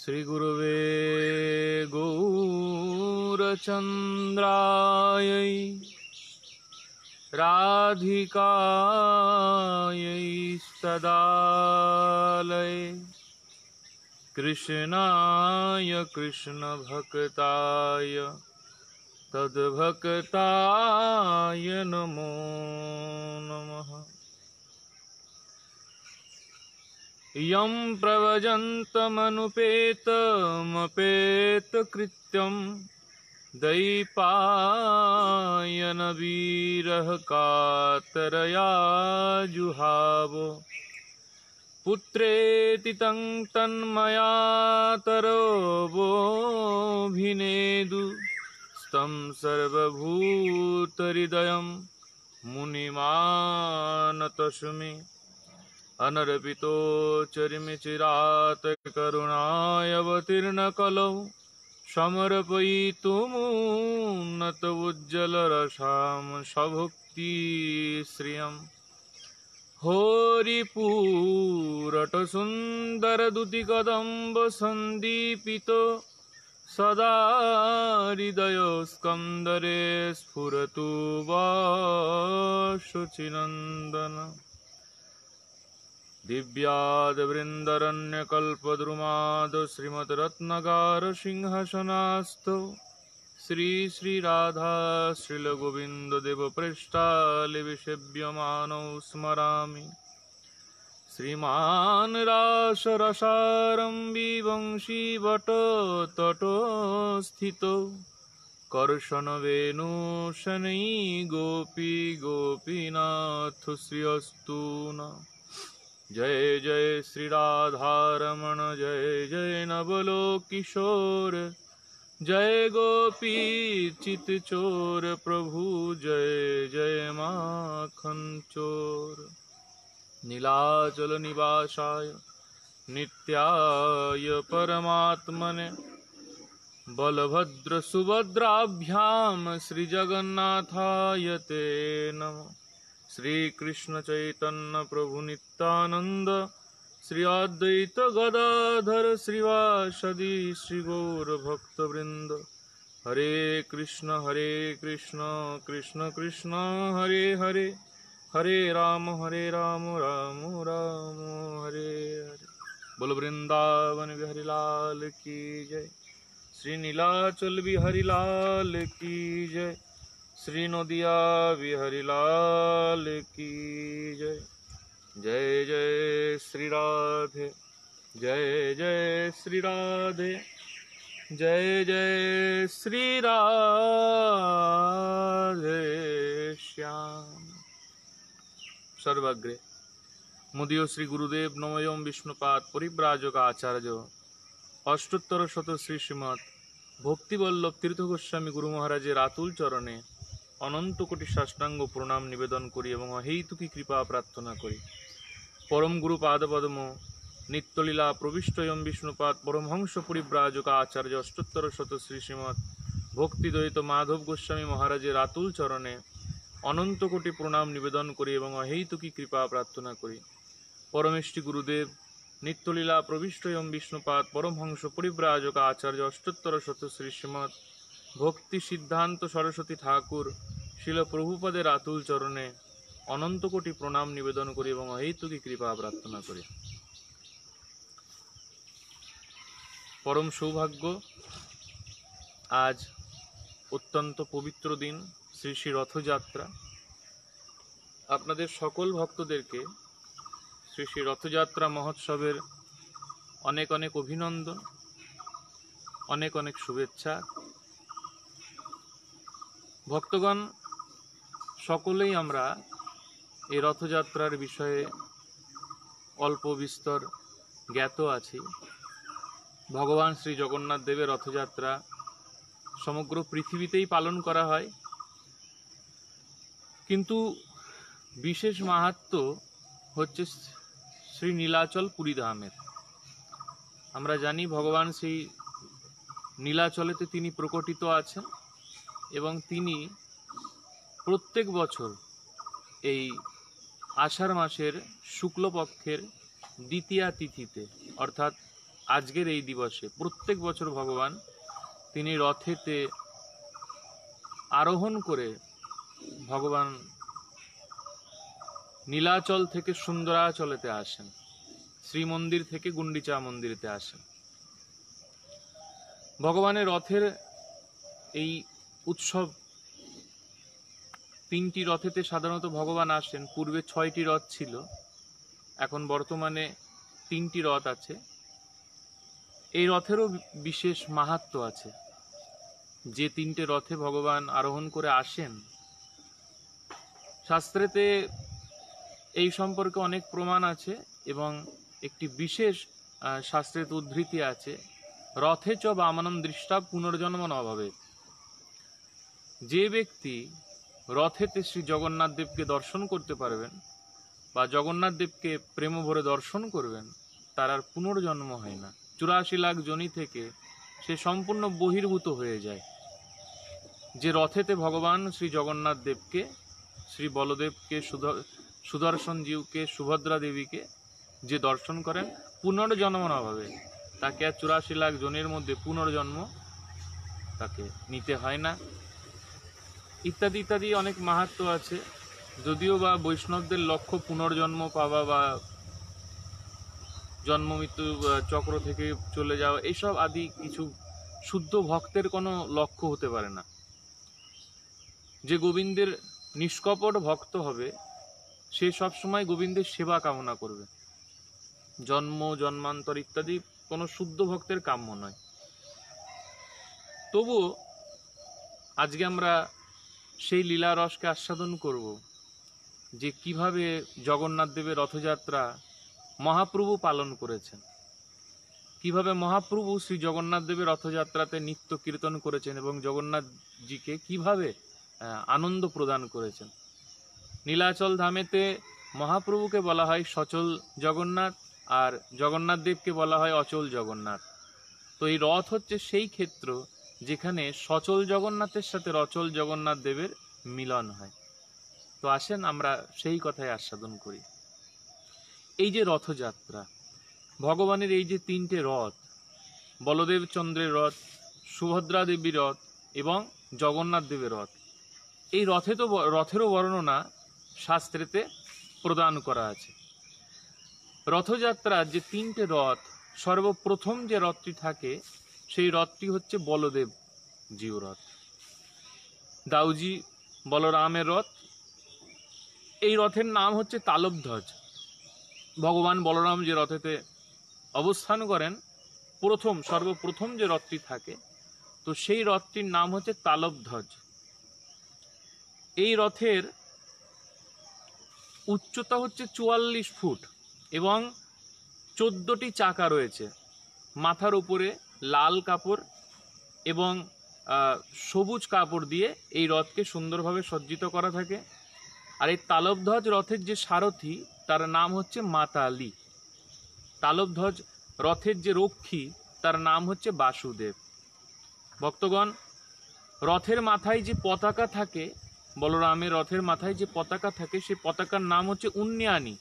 श्री गुरुवे गौरचन्द्राय राधिकायै सदालये कृष्णाय कृष्णभक्ताय तद्भक्ताय नमो नमः। यं प्रव्रजन्तमनुपेतमपेतकृत्यं दैपायनविरह कातरया जुहावो पुत्रेति तं तन्मया तरोवोऽभिनेदु स्तं सर्वभूतहृदयं मुनिमानतोऽस्मि। अनर्पितो चरिमचिरात् करुणायवतीर्णकलौ समर्पयितुमुन्नत उज्ज्वलरसां सभुक्तिश्रियम् होरिपूरटसुन्दरदुतिकदम्बसन्दीपितो सदा हृदयस्कन्दरे स्फुरतु वासुचिनन्दन। दिव्याद्वृन्दरण्यकल्पद्रुमाद श्रीमद्रत्नगार सिंहासनास्थो श्री श्री राधा श्रीलगोविन्ददेव पृष्ठालिविसेव्यमानौ स्मरामि। श्रीमान् रासरसारम्भी वंशीवटतटो स्थितो कर्षणवेणुशनै गोपी गोपीनाथ श्रियस्तु न। जय जय श्री राधारमण जय जय नवलोक किशोर जय गोपी चित चोर प्रभु जय जय माखन चोर। नीलाचल निवासाय नित्याय परमात्मने बलभद्र सुभद्राभ्याम श्री जगन्नाथाय ते नमः। श्री कृष्ण चैतन्य प्रभु नित्यानंद श्री अद्वैत गदाधर श्रीवासदि श्री गौर भक्तवृंद। हरे कृष्ण कृष्ण कृष्ण हरे हरे हरे राम राम राम हरे हरे। बोल वृंदावन बिहारी लाल की जय। श्री नीलाचल बिहारी लाल की जय। श्री नदिया बिहारी लाल की जय। जय जय श्री राधे जय जय श्री राधे जय जय श्री राधे श्याम। सर्वग्रे मुदियो श्री गुरुदेव नमोयम विष्णुपाद परिव्राजक आचार्य अष्टोत्तर शत श्री श्रीमद भक्तिवल्लभ तीर्थ गोस्वामी गुरु महाराजेर आतुल चरणे अनंत कोटि साष्टांग प्रणाम निवेदन करी एवं अहेतुकी कृपा प्रार्थना करी। परम गुरु पादपद्म नित्यलीला प्रविष्टयम विष्णुपाद परमहंस परिव्राजक आचार्य अष्टोत्तर शत श्री श्रीमद भक्तिद्वैत माधव गोस्वामी महाराजेर आतुल चरणे अनंत कोटि प्रणाम निवेदन करी एवं अहेतुकी कृपा प्रार्थना करी। परमेष्टि गुरुदेव नित्यलीला प्रविष्टयम विष्णुपाद परमहंस परिव्राजक आचार्य अष्टोत्तर शत श्री श्रीमद भक्ति सिद्धांत सरस्वती ठाकुर शिल प्रभुपदेर आतुल चरणे अनंत कोटि प्रणाम निवेदन करी एवं अहेतुकी कृपा प्रार्थना करी। परम सौभाग्य आज अत्यंत पवित्र दिन श्री श्री रथयात्रा। आपनादेर सकल भक्तदेरके श्री श्री रथयात्रा महोत्सवेर अनेक अनेक अभिनंदन अनेक अनेक शुभेच्छा। भक्तगण सकलेई आमरा এই रथयात्रार विषये अल्प विस्तर ज्ञात आछि। भगवान श्री जगन्नाथ देवेर रथयात्रा समग्र पृथिवीतेई पालन करा हय, किन्तु विशेष माहात्म्य हच्छे श्री नीलाचल पुरी धामेर। आमरा जानी भगवान श्री नीलाचलेते तिनि प्रकटित आछेन एवं तिनि प्रत्येक बछर এই आषाढ़ मासेर शुक्लपक्षेर द्वितीया तिथिते अर्थात আজকের এই দিবসে প্রত্যেক বছর ভগবান তিনি রথেতে আরোহণ করে ভগবান নীলাচল থেকে সুন্দরাচলেতে আসেন, শ্রীমন্দির থেকে গুন্ডিচা মন্দিরেতে আসেন। ভগবানের রথের এই উৎসব, 3টি রথেতে সাধারণত ভগবান আসেন। পূর্বে 6টি রথ ছিল, এখন বর্তমানে 3টি রথ আছে। এই রথেরও বিশেষ মাহাত্ম্য আছে। যে 3টে রথে ভগবান আরোহণ করে আসেন, শাস্ত্রেতে এই সম্পর্কে অনেক প্রমাণ আছে এবং একটি বিশেষ শাস্ত্রের উদ্ধৃতি আছে, রথে চ বামনম দৃষ্টা পুনর্জন্ম ন ভবেৎ। যে ব্যক্তি রথেতে শ্রী জগন্নাথ দেবকে দর্শন করতে পারবেন বা জগন্নাথ দেবকে প্রেম ভরে দর্শন করবেন, তার আর পুনর্জন্ম হয় না। 84 লাখ যোনি থেকে সে সম্পূর্ণ বহির্ভূত হয়ে যায়। যে রথেতে ভগবান শ্রী জগন্নাথ দেবকে, শ্রী বলদেবকে, সুদর্শন জীবকে, সুভদ্রা দেবীকে যে দর্শন করেন, পুনর্জন্ম না ভাবে, তাকে আর 84 লাখ জনের মধ্যে পুনর্জন্ম তাকে নিতে হয় না, ইত্যাদি ইত্যাদি অনেক মাহাত্ম্য আছে। যদিও বা বৈষ্ণবদের লক্ষ্য পুনর্জন্ম পাওয়া বা জন্ম মৃত্যু চক্র থেকে চলে যাওয়া, এইসব আদি কিছু শুদ্ধ ভক্তের কোনো লক্ষ্য হতে পারে না। যে গোবিন্দের নিষ্কপট ভক্ত হবে, সে সবসময় গোবিন্দের সেবা কামনা করবে। জন্ম, জন্মান্তর ইত্যাদি কোনো শুদ্ধ ভক্তের কাম্য নয়। তবুও আজকে আমরা সেই লীলা রসকে আস্বাদন করব, যে কিভাবে জগন্নাথ দেবের রথযাত্রা মহাপ্রভু পালন করেছেন, কিভাবে মহাপ্রভু শ্রী জগন্নাথ দেবের রথযাত্রাতে নিত্য কীর্তন করেছেন এবং জগন্নাথজিকে কিভাবে আনন্দ প্রদান করেছেন। নীলাচল ধামেতে মহাপ্রভুকে বলা হয় সচল জগন্নাথ, আর জগন্নাথ দেবকে বলা হয় অচল জগন্নাথ। তো এই রথ হচ্ছে সেই ক্ষেত্র যেখানে সচল জগন্নাথের সাথে অচল জগন্নাথ দেবের মিলন হয়। তো আসেন আমরা সেই কথাই আস্বাদন করি। এই যে রথযাত্রা, ভগবানের এই যে 3টে রথ, বলদেব চন্দ্রের রথ, সুভদ্রা দেবীর রথ এবং জগন্নাথ দেবের রথ, এই রথেরও বর্ণনা শাস্ত্রেতে প্রদান করা আছে। রথযাত্রার যে 3টে রথ, সর্বপ্রথম যে রথটি থাকে সেই রথটি হচ্ছে বলদেব জিউ রথ, দাউজি বলরামের রথ। এই রথের নাম হচ্ছে তালবধ্বজ। ভগবান বলরাম যে রথেতে অবস্থান করেন, সর্বপ্রথম যে রথটি থাকে, তো সেই রথটির নাম হচ্ছে তালবধ্বজ। এই রথের উচ্চতা হচ্ছে 44 ফুট এবং 14টি চাকা রয়েছে। মাথার উপরে লাল কাপড় এবং সবুজ কাপড় দিয়ে এই রথকে সুন্দরভাবে সজ্জিত করা থাকে। আর এই তালবধ্বজ রথের যে সারথি, তার নাম হচ্ছে মাতালি। তালবধ্বজ রথের যে রক্ষী, তার নাম হচ্ছে বাসুদেব। ভক্তগণ, রথের মাথায় যে পতাকা থাকে, বলরামের রথের মাথায় যে পতাকা থাকে, সেই পতাকার নাম হচ্ছে উন্নয়ানী।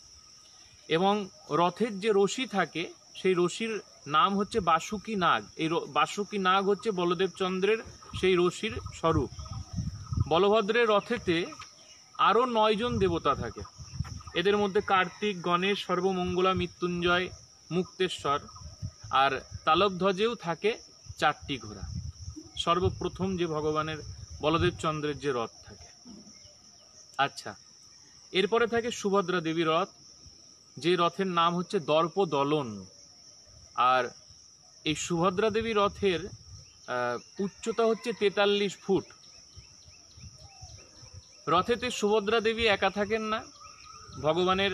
এবং রথের যে রশি থাকে, সেই রশির নাম হচ্ছে বাসুকি নাগ। এই বাসুকি নাগ হচ্ছে বলদেব চন্দ্রের সেই রশির স্বরূপ। বলভদ্রের রথেতে আরও 9 জন দেবতা থাকে। এদের মধ্যে কার্তিক, গণেশ, সর্বমঙ্গলা, মৃত্যুঞ্জয়, মুক্তেশ্বর। আর তালবধ্বজেও থাকে 4টি ঘোড়া। সর্বপ্রথম যে ভগবানের বলদেব চন্দ্রের যে রথ থাকে। আচ্ছা, এরপরে থাকে সুভদ্রা দেবীর রথ, যে রথের নাম হচ্ছে দর্পদলন। আর এই সুভদ্রা দেবী রথের উচ্চতা হচ্ছে 43 ফুট। রথেতে সুভদ্রা দেবী একা থাকেন না, ভগবানের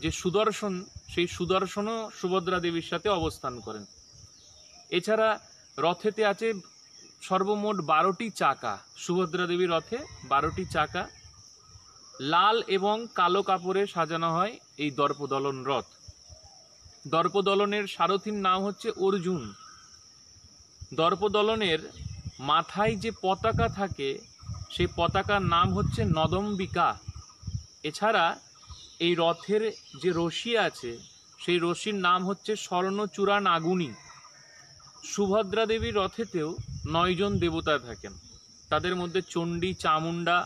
যে সুদর্শন, সেই সুদর্শনও সুভদ্রা দেবীর সাথে অবস্থান করেন। এছাড়া রথেতে আছে সর্বমোট 12টি চাকা। সুভদ্রা দেবীর রথে 12টি চাকা। লাল এবং কালো কাপড়ে সাজানো হয় এই দর্পদলন রথ। দর্পদলনের সারথীর নাম হচ্ছে অর্জুন। দর্পদলনের মাথায় যে পতাকা থাকে, সেই পতাকার নাম হচ্ছে নদম্বিকা। এছাড়া এই রথের যে রশি আছে, সেই রশির নাম হচ্ছে স্বর্ণচূড়া নাগুনি। সুভদ্রা দেবীর রথেতেও 9 জন দেবতা থাকেন। তাদের মধ্যে চণ্ডী, চামুণ্ডা,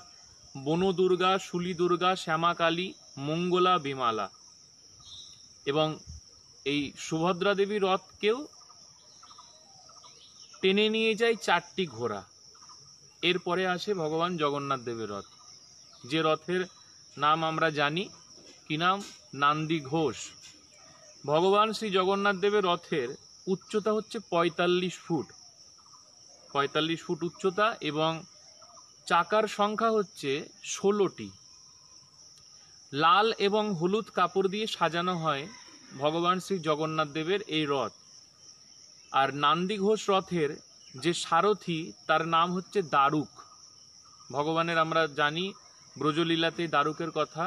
বনদুর্গা, শুলি দুর্গা, শ্যামাকালী, মঙ্গলা, বিমালা। এবং এই সুভদ্রা দেবীর রথকেও টেনে নিয়ে যায় 4টি ঘোড়া। এরপরে আসে ভগবান জগন্নাথ দেবের রথ, যে রথের নাম আমরা জানি, কি নাম? নান্দি ঘোষ। ভগবান শ্রী জগন্নাথ দেবের রথের উচ্চতা হচ্ছে 45 ফুট, 45 ফুট উচ্চতা, এবং চাকার সংখ্যা হচ্ছে 16টি। লাল এবং হলুদ কাপড় দিয়ে সাজানো হয় ভগবান শ্রী জগন্নাথ দেবের এই রথ। আর নান্দি ঘোষ রথের যে সারথি, তার নাম হচ্ছে দারুক। ভগবানের আমরা জানি ব্রজলীলাতে দারুকের কথা।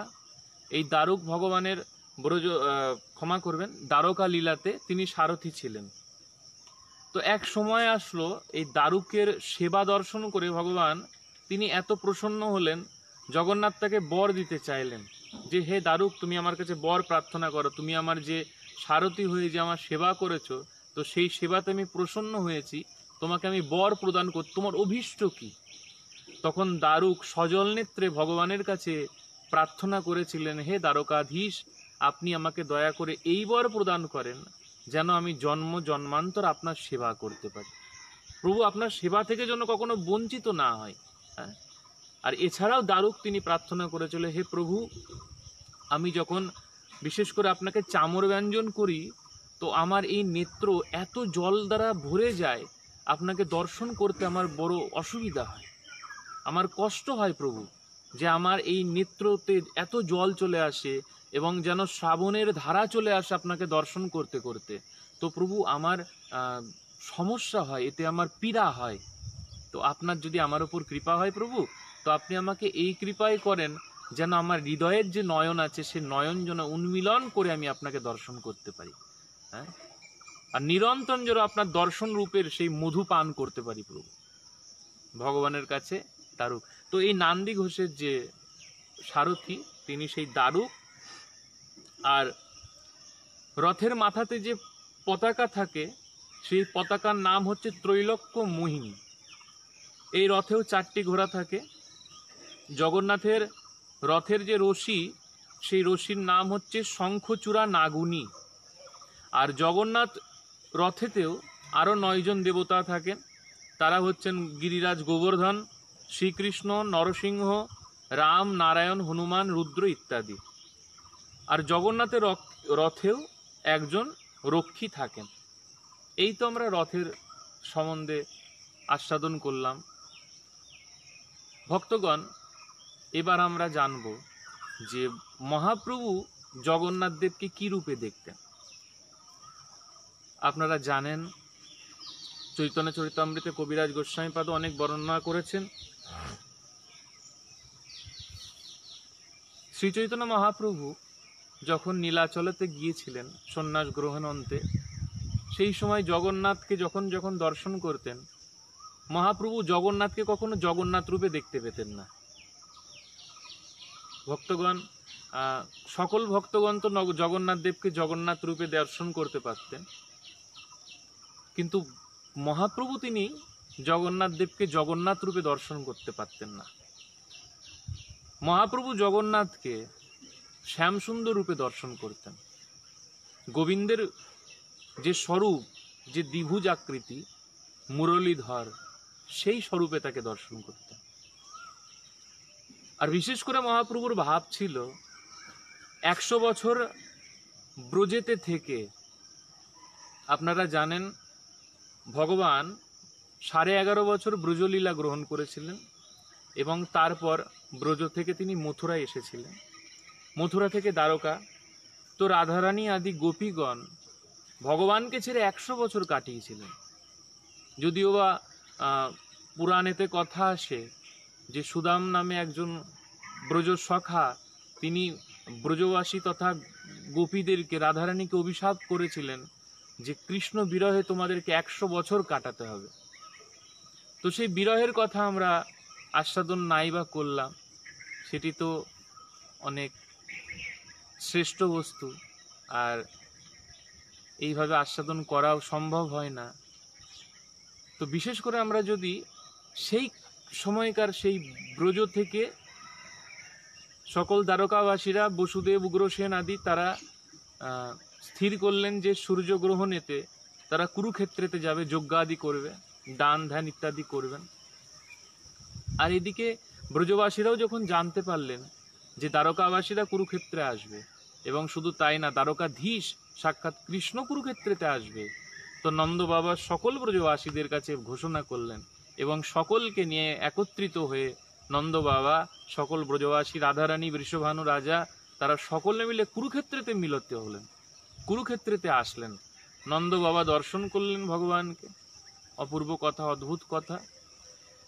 এই দারুক ভগবানের ক্ষমা করবেন, দ্বারকা লীলাতে তিনি সারথি ছিলেন। তো এক সময় আসলো, এই দারুকের সেবা দর্শন করে ভগবান তিনি এত প্রসন্ন হলেন, জগন্নাথ তাকে বর দিতে চাইলেন যে, হে দারুক, তুমি আমার কাছে বর প্রার্থনা করো, তুমি আমার যে সারথি হয়ে যে আমার সেবা করেছো, তো সেই সেবাতে আমি প্রসন্ন হয়েছি, তোমাকে আমি বর প্রদান করি, তোমার অভীষ্ট কি? তখন দারুক সজল নেত্রে ভগবানের কাছে প্রার্থনা করেছিলেন, হে দ্বারকাধীশ, আপনি আমাকে দয়া করে এই বর প্রদান করেন যেন আমি জন্ম জন্মান্তর আপনার সেবা করতে পারি। প্রভু, আপনার সেবা থেকে যেন কখনো বঞ্চিত না হয়। হ্যাঁ, আর এছাড়াও দারুক তিনি প্রার্থনা করেছিল, হে প্রভু, আমি যখন বিশেষ করে আপনাকে চামর ব্যঞ্জন করি, তো আমার এই নেত্র এত জল দ্বারা ভরে যায়, আপনাকে দর্শন করতে আমার বড় অসুবিধা হয়, আমার কষ্ট হয় প্রভু, যে আমার এই নেত্রতে এত জল চলে আসে এবং যেন শ্রাবণের ধারা চলে আসে আপনাকে দর্শন করতে করতে। তো প্রভু, আমার সমস্যা হয়, এতে আমার পীড়া হয়। তো আপনার যদি আমার উপর কৃপা হয় প্রভু, তো আপনি আমাকে এই কৃপাই করেন যেন আমার হৃদয়ের যে নয়ন আছে, সে নয়ন যেন উন্মিলন করে আমি আপনাকে দর্শন করতে পারি। হ্যাঁ, আর নিরন্তর যেন আপনার দর্শন রূপের সেই মধু পান করতে পারি প্রভু। ভগবানের কাছে দারুক। তো এই নান্দি ঘোষের যে সারথি, তিনি সেই দারুক। আর রথের মাথাতে যে পতাকা থাকে, সেই পতাকার নাম হচ্ছে ত্রৈলোক্য মোহিনী। এই রথেও 4টি ঘোড়া থাকে। জগন্নাথের রথের যে রশি, সেই রশির নাম হচ্ছে শঙ্খচূড়া নাগুনি। আর জগন্নাথ রথেতেও আরও 9 জন দেবতা থাকেন। তারা হচ্ছেন গিরিরাজ গোবর্ধন, শ্রীকৃষ্ণ, নরসিংহ, রাম, নারায়ণ, হনুমান, রুদ্র ইত্যাদি। আর জগন্নাথের রথেও একজন রক্ষী থাকেন। এই তো আমরা রথের সম্বন্ধে আস্বাদন করলাম। ভক্তগণ, এবার আমরা জানব যে মহাপ্রভু জগন্নাথ দেবকে কি রূপে দেখতেন। আপনারা জানেন, চৈতন্য চরিতামৃতে কবিরাজ গোস্বামীপাদ অনেক বর্ণনা করেছেন। শ্রী চৈতন্য মহাপ্রভু যখন নীলাচলেতে গিয়েছিলেন সন্ন্যাস গ্রহণ অন্তে, সেই সময় জগন্নাথকে যখন যখন দর্শন করতেন, মহাপ্রভু জগন্নাথকে কখনো জগন্নাথ রূপে দেখতে পেতেন না। ভক্তগণ, সকল ভক্তগণ তো জগন্নাথ দেবকে জগন্নাথ রূপে দর্শন করতে পারতেন, কিন্তু মহাপ্রভু তিনি জগন্নাথ দেবকে জগন্নাথ রূপে দর্শন করতে পারতেন না। মহাপ্রভু জগন্নাথকে শ্যামসুন্দর রূপে দর্শন করতেন। গোবিন্দের যে স্বরূপ, যে দ্বিভুজ আকৃতি, মুরলীধর, সেই স্বরূপে তাকে দর্শন করতেন। আর বিশেষ করে মহাপ্রভুর ভাব ছিল 100 বছর ব্রজেতে থেকে। আপনারা জানেন, ভগবান 11.5 বছর ব্রজলীলা গ্রহণ করেছিলেন এবং তারপর ব্রজ থেকে তিনি মথুরায় এসেছিলেন, মথুরা থেকে দ্বারকা। তো রাধারানী আদি গোপীগণ ভগবানকে ছেড়ে 100 বছর কাটিয়েছিলেন। যদিও বা পুরাণেতে কথা আসে যে সুদাম নামে একজন ব্রজ সখা, তিনি ব্রজবাসী তথা গোপীদেরকে, রাধারানীকে অভিশাপ করেছিলেন যে কৃষ্ণ বিরহে তোমাদেরকে 100 বছর কাটাতে হবে। তো সেই বিরহের কথা আমরা আস্বাদন নাই বা করলাম, সেটি তো অনেক শ্রেষ্ঠ বস্তু, আর এইভাবে আস্বাদন করাও সম্ভব হয় না। তো বিশেষ করে আমরা যদি সেই সময়কার সেই ব্রজ থেকে সকল দ্বারকাবাসীরা বসুদেব, উগ্রসেন আদি তারা স্থির করলেন যে সূর্যগ্রহণেতে তারা কুরুক্ষেত্রেতে যাবে, যজ্ঞাদি করবে, দান ধ্যান ইত্যাদি করবেন। আর এদিকে ব্রজবাসীরাও যখন জানতে পারলেন যে দ্বারকাবাসীরা কুরুক্ষেত্রে আসবে, এবং শুধু তাই না, দ্বারকাধীশ সাক্ষাৎ কৃষ্ণ কুরুক্ষেত্রেতে আসবে, তো নন্দ বাবা সকল ব্রজবাসীদের কাছে ঘোষণা করলেন এবং সকলকে নিয়ে একত্রিত হয়ে নন্দ বাবা সকল ব্রজবাসী, রাধারানী, বৃষভানু রাজা, তারা সকলে মিলে কুরুক্ষেত্রেতে মিলিত হলেন, কুরুক্ষেত্রেতে আসলেন। নন্দ বাবা দর্শন করলেন ভগবানকে। অপূর্ব কথা, অদ্ভুত কথা।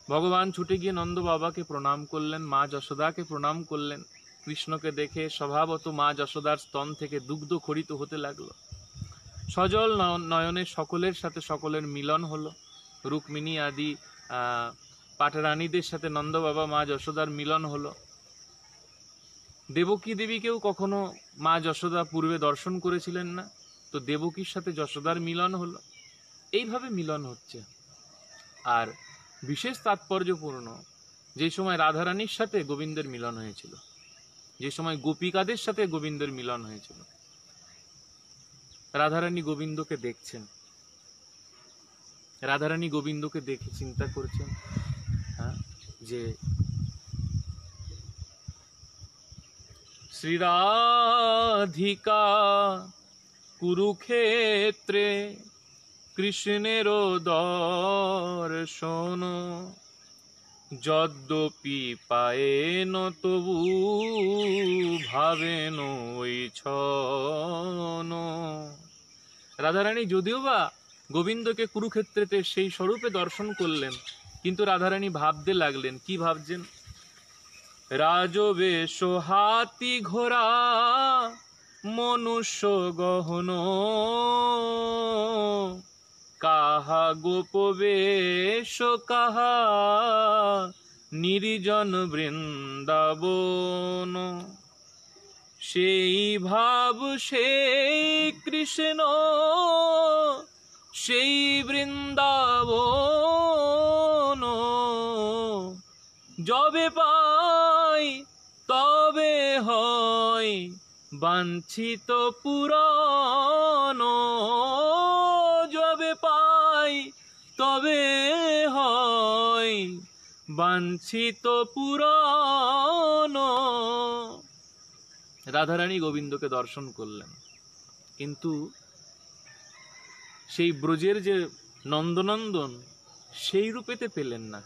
ভগবান ছুটে গিয়ে নন্দ বাবাকে প্রণাম করলেন, মা যশোদাকে প্রণাম করলেন। কৃষ্ণকে দেখে স্বভাবত মা যশোদার স্তন থেকে দুগ্ধ খরিত হতে লাগলো। সজল নয়নে সকলের সাথে সকলের মিলন হলো। রুক্মিণী আদি পাটরানীদের সাথে নন্দ বাবা মা যশোদার মিলন হলো। দেবকী দেবীকেও কখনো মা যশোদা পূর্বে দর্শন করেছিলেন না, তো দেবকীর সাথে যশোদার মিলন হলো। এইভাবে মিলন হচ্ছে। আর বিশেষ তাৎপর্যপূর্ণ, যে সময় রাধারানীর সাথে গোবিন্দের মিলন হয়েছিল, যে সময় গোপিকাদের সাথে গোবিন্দের মিলন হয়েছিল, রাধারানী গোবিন্দকে দেখছেন, রাধারানী গোবিন্দকে দেখে চিন্তা করছেন যে শ্রীরাধিকা কুরুক্ষেত্রে কৃষ্ণের দর্শন, যদ্যপি পায়েন তবু ভাবেন ওই ছন। রাধারানী যদিও বা গোবিন্দকে কুরুক্ষেত্রেতে সেই স্বরূপে দর্শন করলেন, কিন্তু রাধারানী ভাবতে লাগলেন। কি ভাবছেন? রাজবেশ হাতি ঘোড়া মনুষ্য গহন, কাহা গোপবেশ কাহা নির্জন বৃন্দাবন। সেই ভাব সেই কৃষ্ণ সেই বৃন্দাবন, যবে পাই তবে হয় বাঞ্ছিত পুরাণ, যবে পাই তবে হয় বাঞ্ছিত পুরাণ। রাধারানী গোবিন্দকে দর্শন করলেন, কিন্তু সেই ব্রজের যে নন্দনন্দন সেই রূপেতে পেলেন না।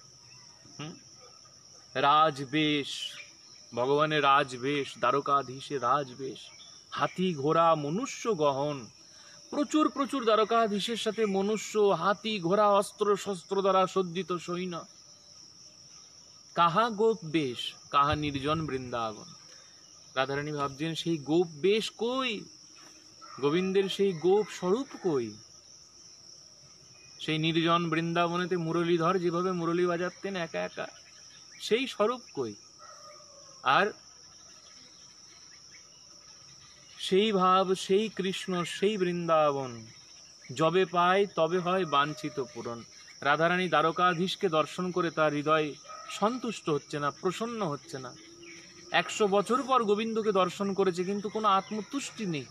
রাজবেশ, ভগবানের রাজবেশ, দ্বারকাধীশের রাজবেশ, হাতি ঘোড়া মনুষ্য গহন, প্রচুর প্রচুর দ্বারকাধীশের সাথে মনুষ্য, হাতি ঘোড়া, অস্ত্র শস্ত্র দ্বারা সজ্জিত সৈন্য। কাহা গোপ বেশ কাহা নির্জন বৃন্দাবন। রাধারানী ভাবছেন সেই গোপ বেশ কই, গোবিন্দের সেই গোপ স্বরূপ কই, সেই নির্জন বৃন্দাবনেতে মুরলীধর যেভাবে মুরলী বাজাতেন একা একা, সেই স্বরূপ কই। আর সেই ভাব সেই কৃষ্ণ সেই বৃন্দাবন, যবে পায় তবে হয় বাঞ্ছিত পূরণ। রাধারানী দ্বারকাধীশকে দর্শন করে তার হৃদয় সন্তুষ্ট হচ্ছে না, প্রসন্ন হচ্ছে না। 100 বছর পর গোবিন্দকে দর্শন করেছে, কিন্তু কোনো আত্মতুষ্টি নেই,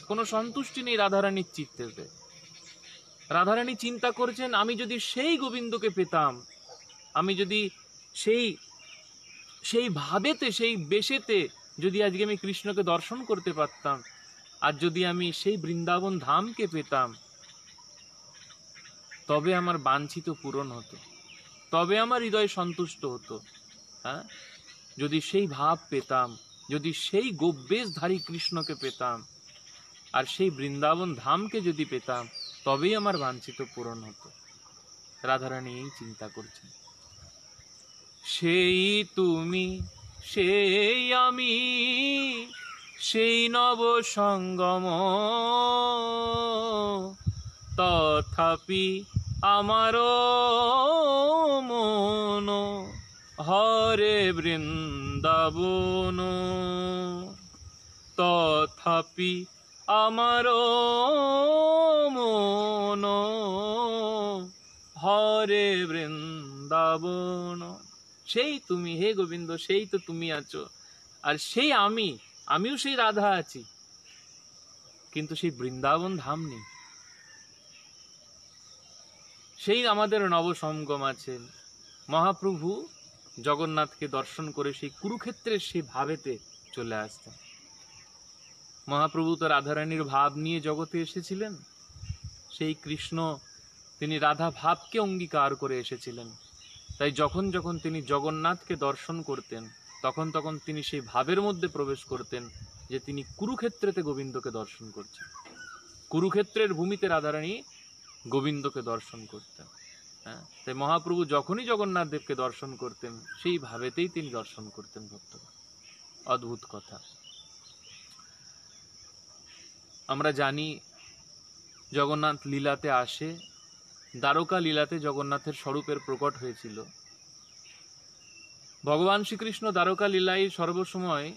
কোনো সন্তুষ্টি নেই রাধারানীর চিত্তেতে। রাধারানী চিন্তা করছেন, আমি যদি সেই গোবিন্দকে পেতাম, আমি যদি সেই ভাবেতে সেই বেশেতে যদি আজকে আমি কৃষ্ণকে দর্শন করতে পারতাম, আর যদি আমি সেই বৃন্দাবন ধামকে পেতাম, তবে আমার বাঞ্ছিত পূরণ হতো, তবে আমার হৃদয় সন্তুষ্ট হতো। যদি সেই ভাব পেতাম, যদি সেই গোপবেশধারী কৃষ্ণকে পেতাম, আর সেই বৃন্দাবন ধামকে যদি পেতাম, তবেই আমার বাঞ্ছিত পূরণ হতো। রাধারানী এই চিন্তা করছেন। সেই তুমি সেই আমি সেই নব সঙ্গম, তথাপি আমার মন হরে বৃন্দাবন, তথাপি আমার মন হরে বৃন্দাবন। সেই তুমি হে গোবিন্দ, সেই তো তুমি আছো, আর সেই আমিও সেই রাধা আছি, কিন্তু সেই বৃন্দাবন ধাম নেই। সেই আমাদের নবসঙ্গম আছেন। মহাপ্রভু জগন্নাথকে দর্শন করে সেই কুরুক্ষেত্রের সেই ভাবেতে চলে আসতেন। মহাপ্রভু তো রাধারানীর ভাব নিয়ে জগতে এসেছিলেন। সেই কৃষ্ণ তিনি রাধা ভাবকে অঙ্গীকার করে এসেছিলেন। তাই যখন যখন তিনি জগন্নাথকে দর্শন করতেন, তখন তখন তিনি সেই ভাবের মধ্যে প্রবেশ করতেন যে তিনি কুরুক্ষেত্রেতে গোবিন্দকে দর্শন করছেন। কুরুক্ষেত্রের ভূমিতে রাধারানী গোবিন্দকে দর্শন করতেন। হ্যাঁ, তাই মহাপ্রভু যখনই জগন্নাথ দেবকে দর্শন করতেন, সেই ভাবেতেই তিনি দর্শন করতেন ভক্তগণ। অদ্ভুত কথা। আমরা জানি জগন্নাথ লীলাতে আসে, দ্বারকা লীলাতে জগন্নাথের স্বরূপের প্রকট হয়েছিল। ভগবান শ্রীকৃষ্ণ দ্বারকা লীলায় সর্বসময়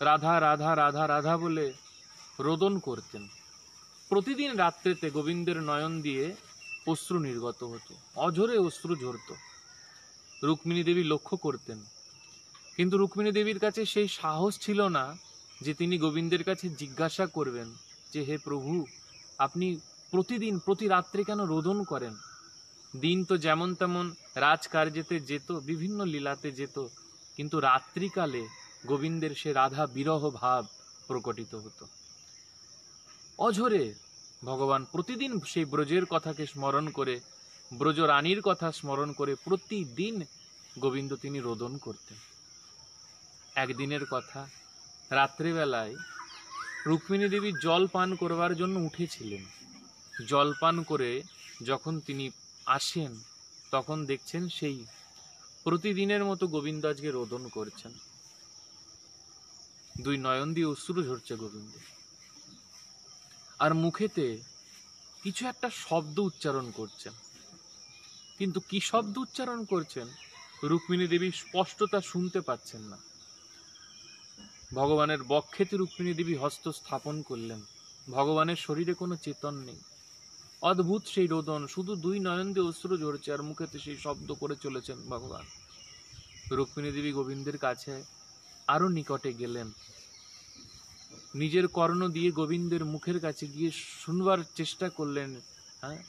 রাধা রাধা রাধা রাধা বলে রোদন করতেন। প্রতিদিন রাত্রেতে গোবিন্দের নয়ন দিয়ে অশ্রু নির্গত হতো, অঝরে অশ্রু ঝরত। রুক্মিণী দেবী লক্ষ্য করতেন, কিন্তু রুক্মিণী দেবীর কাছে সেই সাহস ছিল না যে তিনি গোবিন্দের কাছে জিজ্ঞাসা করবেন যে হে প্রভু, আপনি প্রতিদিন প্রতি রাত্রে কেন রোদন করেন? দিন তো যেমন তেমন রাজকার্যেতে যেত, বিভিন্ন লীলাতে যেত, কিন্তু রাত্রিকালে গোবিন্দের সে রাধা বিরহ ভাব প্রকটিত হতো। অঝরে ভগবান প্রতিদিন সেই ব্রজের কথাকে স্মরণ করে, ব্রজ রানীর কথা স্মরণ করে প্রতিদিন গোবিন্দ তিনি রোদন করতেন। একদিনের কথা, রাত্রিবেলায় রুক্মিণী দেবী জল পান করবার জন্য উঠেছিলেন। জল পান করে যখন তিনি আসেন, তখন দেখছেন সেই প্রতিদিনের মতো গোবিন্দ আজকে রোদন করছেন। দুই নয়ন দিয়ে অশ্রু ঝরছে গোবিন্দ, আর মুখেতে কিছু একটা শব্দ উচ্চারণ করছেন। কিন্তু কি শব্দ উচ্চারণ করছেন রুক্মিণী দেবী স্পষ্টতা শুনতে পাচ্ছেন না। ভগবানের বক্ষেতে রুক্মিণী দেবী হস্ত স্থাপন করলেন। ভগবানের শরীরে কোনো চেতন নেই। অদ্ভুত সেই রোদন, শুধু দুই নয়ন দিয়ে অশ্রু ঝরছে, আর মুখেতে সেই শব্দ করে চলেছেন ভগবান। রুক্মিণী দেবী গোবিন্দের কাছে আরো নিকটে গেলেন, নিজের কর্ণ দিয়ে গোবিন্দের মুখের কাছে গিয়ে শুনবার চেষ্টা করলেন, হ্যাঁ,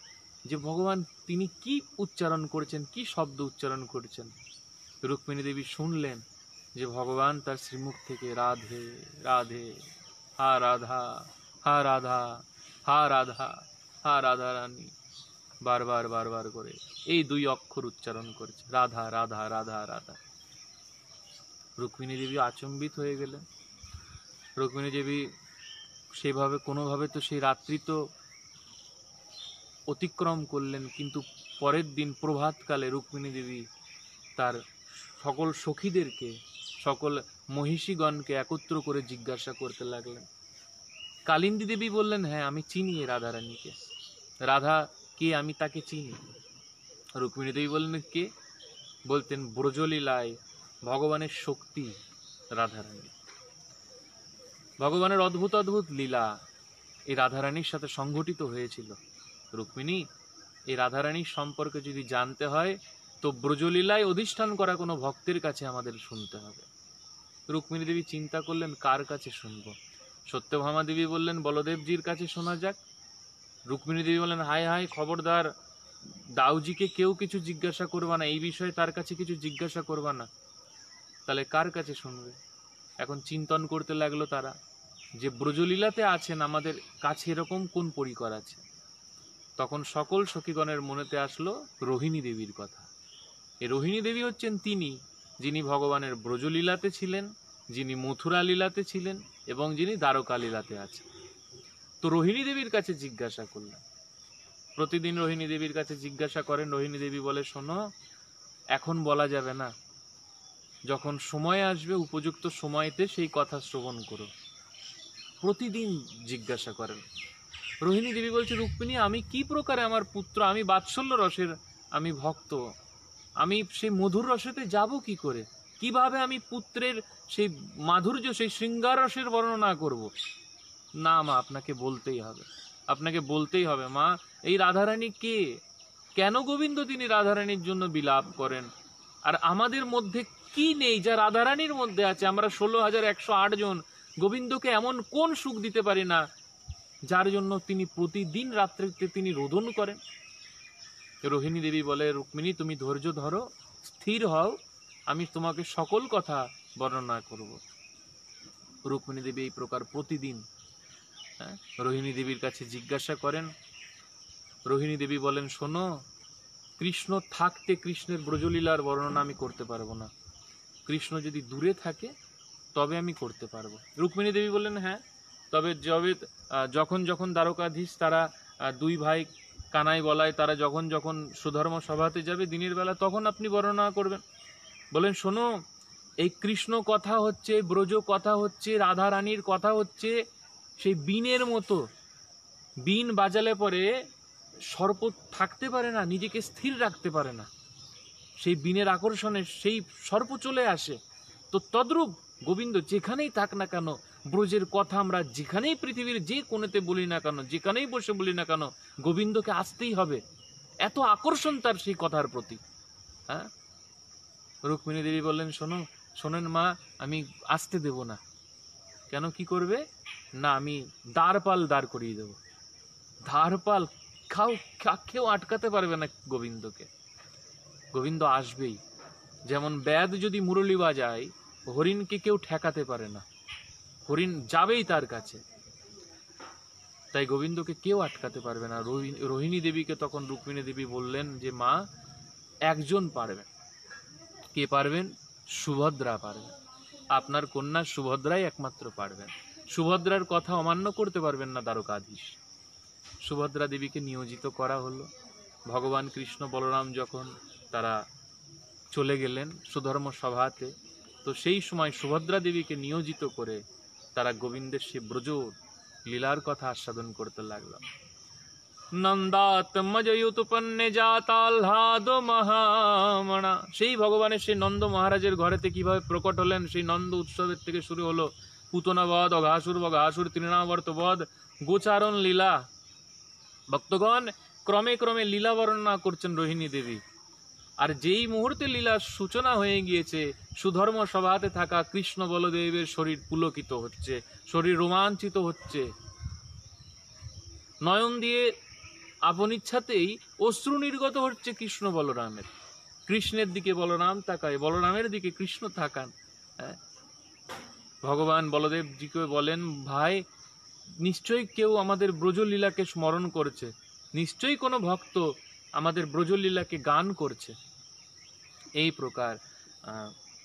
যে ভগবান তিনি কি উচ্চারণ করছেন, কি শব্দ উচ্চারণ করছেন। রুক্মিণী দেবী শুনলেন যে ভগবান তার শ্রীমুখ থেকে রাধে রাধে, হা রাধা, হা রাধা, হা রাধা, হা রাধা রানী বারবার বারবার করে এই দুই অক্ষর উচ্চারণ করছে, রাধা রাধা রাধা রাধা। রুক্মিণী দেবী আচম্বিত হয়ে গেলেন। রুক্মিণী দেবী সেভাবে কোনোভাবে তো সেই রাত্রি তো অতিক্রম করলেন, কিন্তু পরের দিন প্রভাতকালে রুক্মিণী দেবী তার সকল সখীদেরকে, সকল মহিষীগণকে একত্র করে জিজ্ঞাসা করতে লাগলেন। কালিন্দী দেবী বললেন, হ্যাঁ আমি চিনি এ রাধারানীকে, রাধা কে আমি তাকে চিনি। রুক্মিণী দেবী বললেন কে? বলতেন ব্রজলীলায় ভগবানের শক্তি রাধারানী। ভগবানের অদ্ভুত অদ্ভুত লীলা এই রাধারানীর সাথে সংঘটিত হয়েছিল। রুক্মিণী, এই রাধারানীর সম্পর্কে যদি জানতে হয় তো ব্রজলীলায় অধিষ্ঠান করা কোনো ভক্তের কাছে আমাদের শুনতে হবে। রুক্মিণী দেবী চিন্তা করলেন কার কাছে শুনব। সত্যভামা দেবী বললেন বলদেবজির কাছে শোনা যাক। রুক্মিণী দেবী বললেন হায় হায়, খবরদার, দাউজিকে কেউ কিছু জিজ্ঞাসা করবা না, এই বিষয়ে তার কাছে কিছু জিজ্ঞাসা করবা না। তাহলে কার কাছে শুনবে? এখন চিন্তন করতে লাগলো তারা যে ব্রজলীলাতে আছেন, আমাদের কাছে এরকম কোন পরিকর আছে। তখন সকল সখীগণের মনেতে আসলো রোহিণী দেবীর কথা। এই রোহিণী দেবী হচ্ছেন তিনি যিনি ভগবানের ব্রজলীলাতে ছিলেন, যিনি মথুরা লীলাতে ছিলেন এবং যিনি দ্বারকা লীলাতে আছেন। তো রোহিণী দেবীর কাছে জিজ্ঞাসা করলেন। প্রতিদিন রোহিণী দেবীর কাছে জিজ্ঞাসা করেন। রোহিণী দেবী বলে, শোনো, এখন বলা যাবে না, যখন সময় আসবে উপযুক্ত সময়তে সেই কথা শ্রবণ করো। প্রতিদিন জিজ্ঞাসা করেন। রোহিণী দেবী বলছে, রুক্মিণী, আমি কি প্রকারে আমার পুত্র, আমি বাৎসল্য রসের আমি ভক্ত, আমি সেই মধুর রসেতে যাব কি করে? কিভাবে আমি পুত্রের সেই মাধুর্য, সেই শৃঙ্গার রসের বর্ণনা করব? না মা, আপনাকে বলতেই হবে, আপনাকে বলতেই হবে। মা, এই রাধারানী কে? কেন গোবিন্দ তিনি রাধারানীর জন্য বিলাপ করেন? আর আমাদের মধ্যে কি নেই যা রাধারানীর মধ্যে আছে? আমরা 16,108 জন গোবিন্দকে এমন কোন সুখ দিতে পারি না যার জন্য তিনি প্রতিদিন রাত্রিতে তিনি রোদন করেন? রোহিণী দেবী বলে, রুক্মিণী তুমি ধৈর্য ধরো, স্থির হও, আমি তোমাকে সকল কথা বর্ণনা করব। রুক্মিণী দেবী এই প্রকার প্রতিদিন রোহিণী দেবীর কাছে জিজ্ঞাসা করেন। রোহিণী দেবী বলেন, শোনো, কৃষ্ণ থাকতে কৃষ্ণের ব্রজলীলার বর্ণনা আমি করতে পারবো না, কৃষ্ণ যদি দূরে থাকে তবে আমি করতে পারবো। রুক্মিণী দেবী বললেন, হ্যাঁ, তবে যখন যখন দ্বারকাধীশ তারা দুই ভাই কানাই বলায় তারা যখন যখন সুধর্ম সভাতে যাবে দিনের বেলা, তখন আপনি বর্ণনা করবেন। বলেন, শোনো, এই কৃষ্ণ কথা হচ্ছে, ব্রজ কথা হচ্ছে, রাধা রানীর কথা হচ্ছে সেই বীণের মতো। বীণ বাজালে পরে সর্প থাকতে পারে না, নিজেকে স্থির রাখতে পারে না, সেই বীণের আকর্ষণে সেই সর্প চলে আসে। তো তদ্রূপ গোবিন্দ যেখানেই থাক না কেন, ব্রজের কথা আমরা যেখানেই পৃথিবীর যে কোণেতে বলি না কেন, যেখানেই বসে বলি না কেন, গোবিন্দকে আসতেই হবে, এত আকর্ষণ তার সেই কথার প্রতি। হ্যাঁ, রুক্মিণী দেবী বললেন, শোনেন মা, আমি আসতে দেব না। কেন, কি করবে? না, আমি দ্বারপাল দাঁড় করিয়ে দেব। দ্বারপাল কেউ আটকাতে পারবে না গোবিন্দকে। গোবিন্দ আসবেই। যেমন ব্যাদ যদি মুরলী বাজায়, হরিণকে কেউ ঠেকাতে পারে না, হরিণ যাবেই তার কাছে। তাই গোবিন্দকে কেউ আটকাতে পারবে না। রোহিণী দেবীকে তখন রুক্মিণী দেবী বললেন যে, মা, একজন পারবেন। কে পারবেন? সুভদ্রা পারবেন। আপনার কন্যা সুভদ্রাই একমাত্র পারবেন। সুভদ্রার কথা অমান্য করতে পারবেন না দ্বারকাধীশ। সুভদ্রা দেবীকে নিয়োজিত করা হলো। ভগবান কৃষ্ণ বলরাম যখন তারা চলে গেলেন সুধর্ম সভাতে, তো সেই সময় সুভদ্রা দেবীকে নিয়োজিত করে তারা গোবিন্দের সে ব্রজ লীলার কথা আস্বাদন করতে লাগলো। নন্দাত্মজয়ুতপন্নে জাতাহ্লাদ মহামনা, সেই ভগবানের সেই নন্দ মহারাজের ঘরেতে কিভাবে প্রকট হলেন, সেই নন্দ উৎসবের থেকে শুরু হলো পুতনাবধ, অঘাসুর বঘাসুর, তৃণাবর্তবধ, গোচারণ লীলা। ভক্তগণ ক্রমে ক্রমে লীলা বর্ণনা করছেন রোহিণী দেবী। আর যেই মুহূর্তে লীলার সূচনা হয়ে গিয়েছে, সুধর্ম সভাতে থাকা কৃষ্ণ বলদেবের শরীর পুলকিত হচ্ছে, শরীর রোমাঞ্চিত হচ্ছে, নয়ন দিয়ে আপন ইচ্ছাতেই অশ্রু নির্গত হচ্ছে কৃষ্ণ বলরামের। কৃষ্ণের দিকে বলরাম তাকায়, বলরামের দিকে কৃষ্ণ তাকান। ভগবান বলদেবজিকে বলেন, ভাই, নিশ্চয়ই কেউ আমাদের ব্রজলীলাকে স্মরণ করছে, নিশ্চয়ই কোনো ভক্ত আমাদের ব্রজলীলাকে গান করছে। এই প্রকার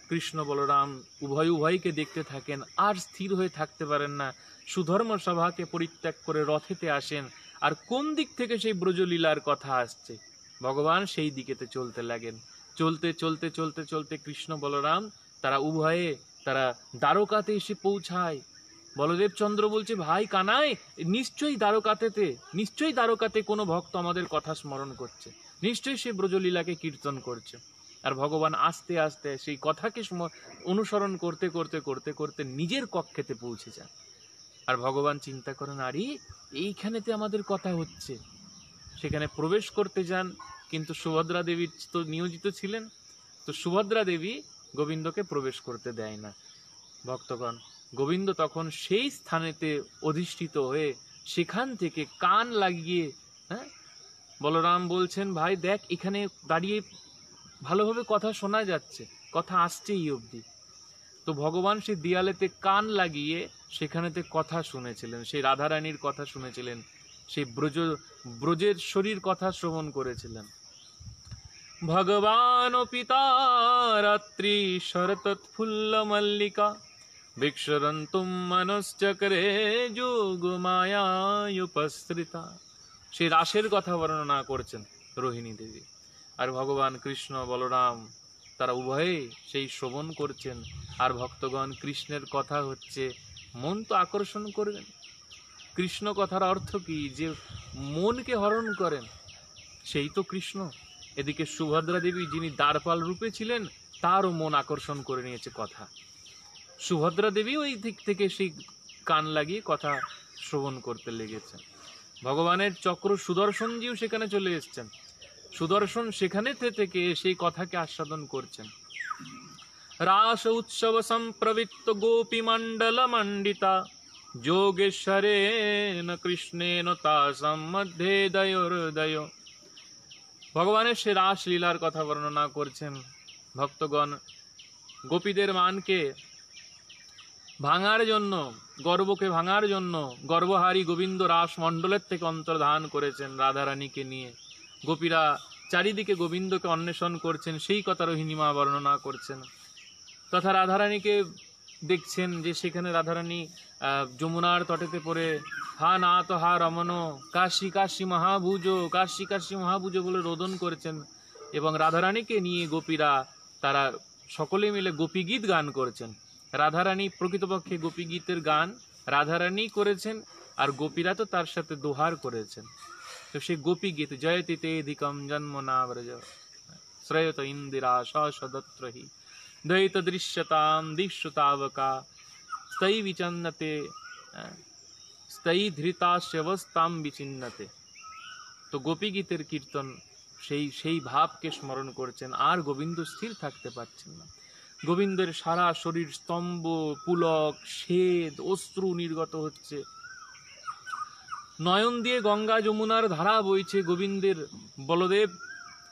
কৃষ্ণ বলরাম উভয়কে দেখতে থাকেন, আর স্থির হয়ে থাকতে পারেন না। সুধর্ম সভাকে পরিত্যাগ করে রথেতে আসেন, আর কোন দিক থেকে সেই ব্রজলীলার কথা আসছে ভগবান সেই দিকেতে চলতে লাগেন। চলতে চলতে চলতে চলতে কৃষ্ণ বলরাম তারা দ্বারকাতে এসে পৌঁছায়। বলদেব চন্দ্র বলছে, ভাই কানাই, নিশ্চয়ই দ্বারকাতে কোনো ভক্ত আমাদের কথা স্মরণ করছে, নিশ্চয়ই সে ব্রজলীলাকে কীর্তন করছে। আর ভগবান আস্তে আস্তে সেই কথাকে অনুসরণ করতে করতে করতে করতে নিজের কক্ষেতে পৌঁছে যান। আর ভগবান চিন্তা করেন, আরে এইখানেতে আমাদের কথা হচ্ছে। সেখানে প্রবেশ করতে যান, কিন্তু সুভদ্রা দেবী তো নিয়োজিত ছিলেন, তো সুভদ্রা দেবী গোবিন্দকে প্রবেশ করতে দেয় না। ভক্তগণ, গোবিন্দ তখন সেই স্থানেতে অধিষ্ঠিত হয়ে সেখান থেকে কান লাগিয়ে, বলরাম বলছেন, ভাই দেখ, এখানে দাঁড়িয়ে ভালোভাবে কথা শোনা যাচ্ছে, কথা আসছে এই অবধি। তো ভগবান সেই দেয়ালেতে কান লাগিয়ে সেখানেতে কথা শুনেছিলেন, সেই রাধারানীর কথা শুনেছিলেন, সেই ব্রজের শরীর কথা শ্রবণ করেছিলেন। ভগবান পিতা রাত্রি শরতৎফুল্ল মল্লিকা বিক্ষরন্তুম মনশ্চক্রে যোগ মায়ায়ুপস্থিতা। সেই রাসের কথা বর্ণনা করছেন রোহিণী দেবী। আর ভগবান কৃষ্ণ বলরাম তারা উভয়ে সেই শ্রবণ করছেন। আর ভক্তগণ, কৃষ্ণের কথা হচ্ছে, মন তো আকর্ষণ করবেন। কৃষ্ণ কথার অর্থ কি? যে মনকে হরণ করেন, সেই তো কৃষ্ণ। এদিকে সুভদ্রা দেবী, যিনি দ্বারপাল রূপে ছিলেন, তারও মন আকর্ষণ করে নিয়েছে কথা। সুভদ্রা দেবী ওই দিক থেকে সেই কান লাগিয়ে কথা শ্রবণ করতে লেগেছেন। ভগবানের চক্র সুদর্শনজিও সেখানে চলে এসছেন। সুদর্শন সেখানে থেকে সেই কথাকে আস্বাদন করছেন। রাস উৎসব সম্প্রবৃত্ত গোপী মণ্ডল মণ্ডিতা যোগেশ্বরেণ কৃষ্ণেন তাসাম মধ্যে দয়োর্দয়। ভগবানের সে রাস লীলার কথা বর্ণনা করছেন। ভক্তগণ গোপীদের মানকে ভাঙার জন্য, গর্বকে ভাঙার জন্য গর্বহারী গোবিন্দ রাস মণ্ডলের থেকে অন্তর্ধান করেছেন রাধারানীকে নিয়ে। গোপীরা চারিদিকে গোবিন্দকে অন্বেষণ করছেন, সেই কথা রোহিণীমা বর্ণনা করছেন। তথা রাধারানীকে দেখছেন যে সেখানে রাধারানী যমুনার তটেতে পড়ে হা নাথ হা রমন কাশী কাশী মহাভুজ, কাশী কাশী মহাভুজ বলে রোদন করেছেন। এবং রাধারানীকে নিয়ে গোপীরা তারা সকলে মিলে গোপী গীত গান করছেন। রাধারানী প্রকৃতপক্ষে গোপী গীতের গান রাধারানী করেছেন, আর গোপীরা তো তার সাথে দোহার করেছেন। তো সেই গোপী গীত জয়তি তেধিকম জন্ম না ব্রজ শ্রয়ত ইন্দিরা সদত্রহি দ্বৈত দৃশ্যতাম দীক্ষুতাবকা স্তৈ বিচন্নতে স্তৈ ধৃতাস্যবস্তাম বিচিন্নতে। তো গোপী গীতের কীর্তন সেই ভাবকে স্মরণ করছেন, আর গোবিন্দ স্থির থাকতে পারছেন না। গোবিন্দের সারা শরীর স্তম্ভ, পুলক, শ্বেদ, অশ্রু নির্গত হচ্ছে। নয়ন দিয়ে গঙ্গা যমুনার ধারা বইছে গোবিন্দের, বলদেব,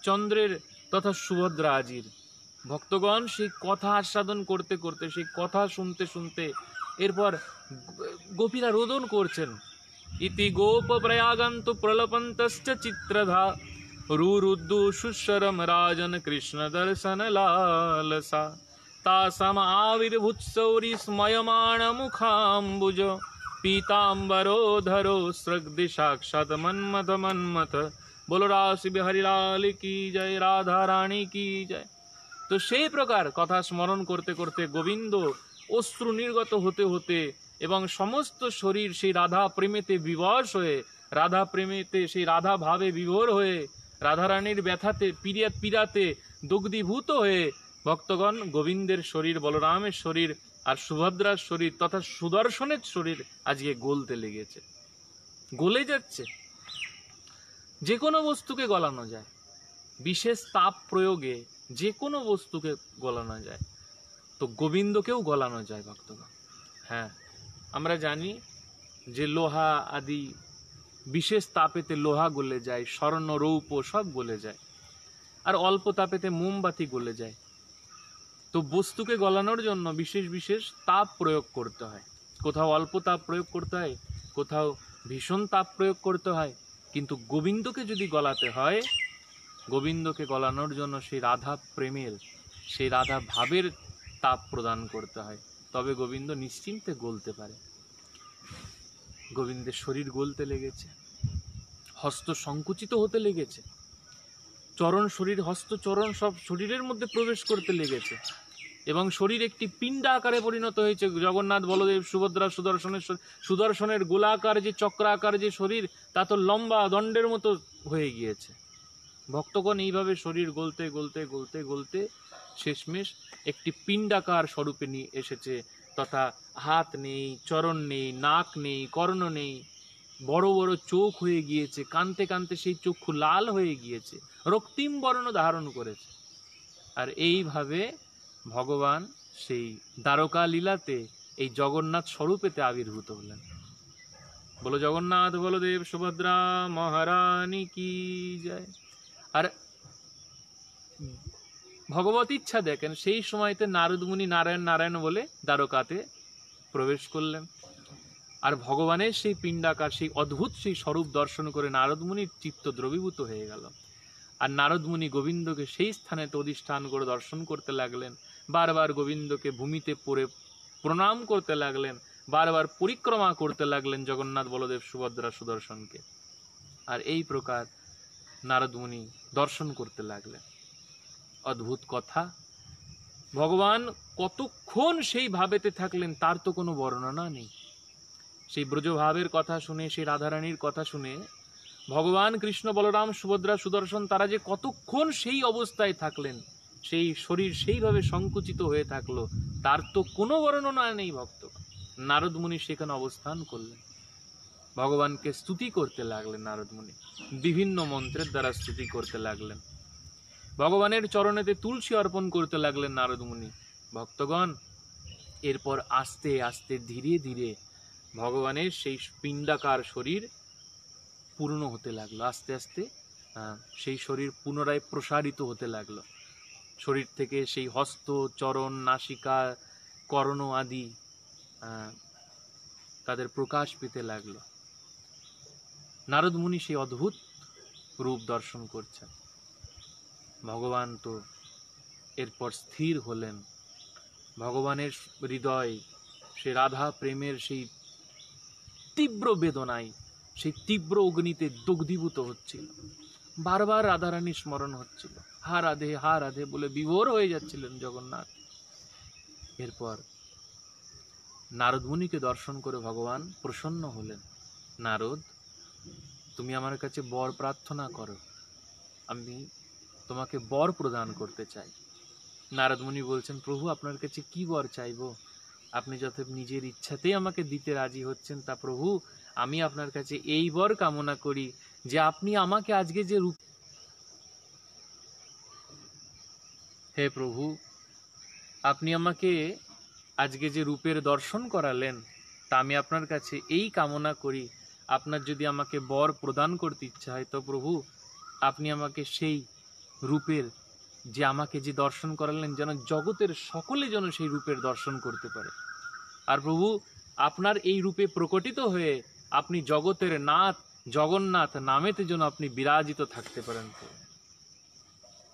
চন্দ্রের তথা সুভদ্রা আজির। ভক্তগণ সেই কথা আস্বাদন করতে করতে, সেই কথা শুনতে শুনতে এরপর গোপীরা রোদন করছেন। ইতি গোপ প্রয়াগন্তু প্রলপন্তশ্চ চিত্রধা রুরুদ্দু সুস্বরম রাজন কৃষ্ণ দর্শন লালসা তাসাম আবির্ভূৎসৌরি স্ময়মাণ মুখাম্বুজ पीताम्बरोधरो सृग्धि साक्षात मन्मथ मन्मथ। बोलो रास बिहारी लाल की जय, राधा रानी की जय। তো সেই প্রকার কথা স্মরণ করতে করতে গোবিন্দ অশ্রু নির্গত হতে হতে এবং সমস্ত শরীর সেই রাধা প্রেমেতে বিবশ হয়ে, রাধা প্রেমেতে সেই রাধা ভাবে বিভোর হয়ে, রাধারানীর ব্যথাতে পীড়াতে দুগ্ধীভূত হয়ে ভক্তগণ গোবিন্দের শরীর, বলরামের শরীর আর সুভদ্রার শরীর তথা সুদর্শনের শরীর আজকে গলতে লেগেছে, গলে যাচ্ছে। যে কোনো বস্তুকে গলানো যায়, বিশেষ তাপ প্রয়োগে যে কোনো বস্তুকে গলানো যায়, তো গোবিন্দকেও গলানো যায় ভক্তগণ। হ্যাঁ, আমরা জানি যে লোহা আদি বিশেষ তাপেতে লোহা গলে যায়, স্বর্ণ রৌপ্য সব গলে যায়, আর অল্প তাপেতে মোমবাতি গলে যায়। তো বস্তুকে গলানোর জন্য বিশেষ বিশেষ তাপ প্রয়োগ করতে হয়। কোথাও অল্প তাপ প্রয়োগ করতে হয়, কোথাও ভীষণ তাপ প্রয়োগ করতে হয়। কিন্তু গোবিন্দকে যদি গলাতে হয়, গোবিন্দকে গলানোর জন্য সেই রাধা প্রেমের, সেই রাধা ভাবের তাপ প্রদান করতে হয়, তবে গোবিন্দ নিশ্চিন্তে গলতে পারে। গোবিন্দের শরীর গলতে লেগেছে, হস্ত সংকুচিত হতে লেগেছে, চরণ শরীর, হস্ত চরণ সব শরীরের মধ্যে প্রবেশ করতে লেগেছে, এবং শরীর একটি পিণ্ড আকারে পরিণত হয়েছে। জগন্নাথ, বলদেব, সুভদ্রা, সুদর্শনের গোলাকার যে চক্রাকার যে শরীর, তা তো লম্বা দণ্ডের মতো হয়ে গিয়েছে। ভক্তগণ এইভাবে শরীর গলতে গলতে গলতে গলতে শেষমেশ একটি পিণ্ডাকার স্বরূপে নিয়ে এসেছে, তথা হাত নেই, চরণ নেই, নাক নেই, কর্ণ নেই, বড় বড় চোখ হয়ে গিয়েছে, কানতে কানতে সেই চক্ষু লাল হয়ে গিয়েছে, রক্তিম বর্ণ ধারণ করেছে। আর এইভাবে ভগবান সেই দ্বারকা লীলাতে এই জগন্নাথ স্বরূপেতে আবির্ভূত হলেন। বলো জগন্নাথ বলদেব সুভদ্রা মহারানী কি জয়। আর ভগবত ইচ্ছা দেখেন, সেই সময়তে নারদ মুনি নারায়ণ নারায়ণ বলে দ্বারকাতে প্রবেশ করলেন। আর ভগবানের সেই পিণ্ডাকার, সেই অদ্ভুত সেই স্বরূপ দর্শন করে নারদ মুনির চিত্ত দ্রবীভূত হয়ে গেল। আর নারদ মুনি গোবিন্দকে সেই স্থানে অধিষ্ঠান করে দর্শন করতে লাগলেন। বারবার গোবিন্দকে ভূমিতে পড়ে প্রণাম করতে লাগলেন, বারবার পরিক্রমা করতে লাগলেন জগন্নাথ, বলদেব, সুভদ্রা, সুদর্শনকে। আর এই প্রকার নারদ মুনি দর্শন করতে লাগলেন। অদ্ভুত কথা, ভগবান কতক্ষণ সেই ভাবেতে থাকলেন তার তো কোনো বর্ণনা নেই। সেই ব্রজভাবের কথা শুনে, সেই রাধারানীর কথা শুনে ভগবান কৃষ্ণ, বলরাম, সুভদ্রা, সুদর্শন তারা যে কতক্ষণ সেই অবস্থায় থাকলেন, সেই শরীর সেইভাবে সংকুচিত হয়ে থাকলো, তার তো কোনো বর্ণনা নেই ভক্ত। নারদ মুনি সেখানে অবস্থান করলেন। ভগবানকে স্তুতি করতে লাগলেন নারদ মুনি, বিভিন্ন মন্ত্রের দ্বারা স্তুতি করতে লাগলেন। ভগবানের চরণেতে তুলসী অর্পণ করতে লাগলেন নারদ মুনি। ভক্তগণ, এরপর আস্তে আস্তে ধীরে ধীরে ভগবানের সেই পিণ্ডাকার শরীর পূর্ণ হতে লাগলো। আস্তে আস্তে সেই শরীর পুনরায় প্রসারিত হতে লাগলো। শরীর থেকে সেই হস্ত, চরণ, নাসিকা, কর্ণ আদি তাদের প্রকাশ পেতে লাগলো। নারদ মুনি সেই অদ্ভুত রূপ দর্শন করছেন। ভগবান তো এরপর স্থির হলেন। ভগবানের হৃদয় সে রাধা প্রেমের সেই তীব্র বেদনায়, সেই তীব্র অগ্নিতে দগ্ধীভূত হচ্ছিল। বারবার রাধারানী স্মরণ হচ্ছিল, হা রাধে বলে বিভোর হয়ে যাচ্ছিলেন জগন্নাথ। এরপর নারদ মুনিকে দর্শন করে ভগবান প্রসন্ন হলেন। নারদ, তুমি আমার কাছে বর প্রার্থনা করো, আমি তোমাকে বর প্রদান করতে চাই। নারদ মুনি বলছেন, প্রভু আপনার কাছে কি বর চাইবো? আপনি যত নিজের ইচ্ছাতেই আমাকে দিতে রাজি হচ্ছেন, তা প্রভু আমি আপনার কাছে এই বর কামনা করি যে আপনি আমাকে আজকে যে রূপ, হে প্রভু আপনি আমাকে আজকে যে রূপের দর্শন করালেন, তা আমি আপনার কাছে এই কামনা করি, আপনার যদি আমাকে বর প্রদান করতে ইচ্ছা হয় তো প্রভু আপনি আমাকে সেই রূপের, যে আমাকে যে দর্শন করালেন, যেন জগতের সকলে যেন সেই রূপের দর্শন করতে পারে। আর প্রভু আপনার এই রূপে প্রকটিত হয়ে আপনি জগতের নাথ জগন্নাথ নামেতে যেন আপনি বিরাজিত থাকতে পারেন,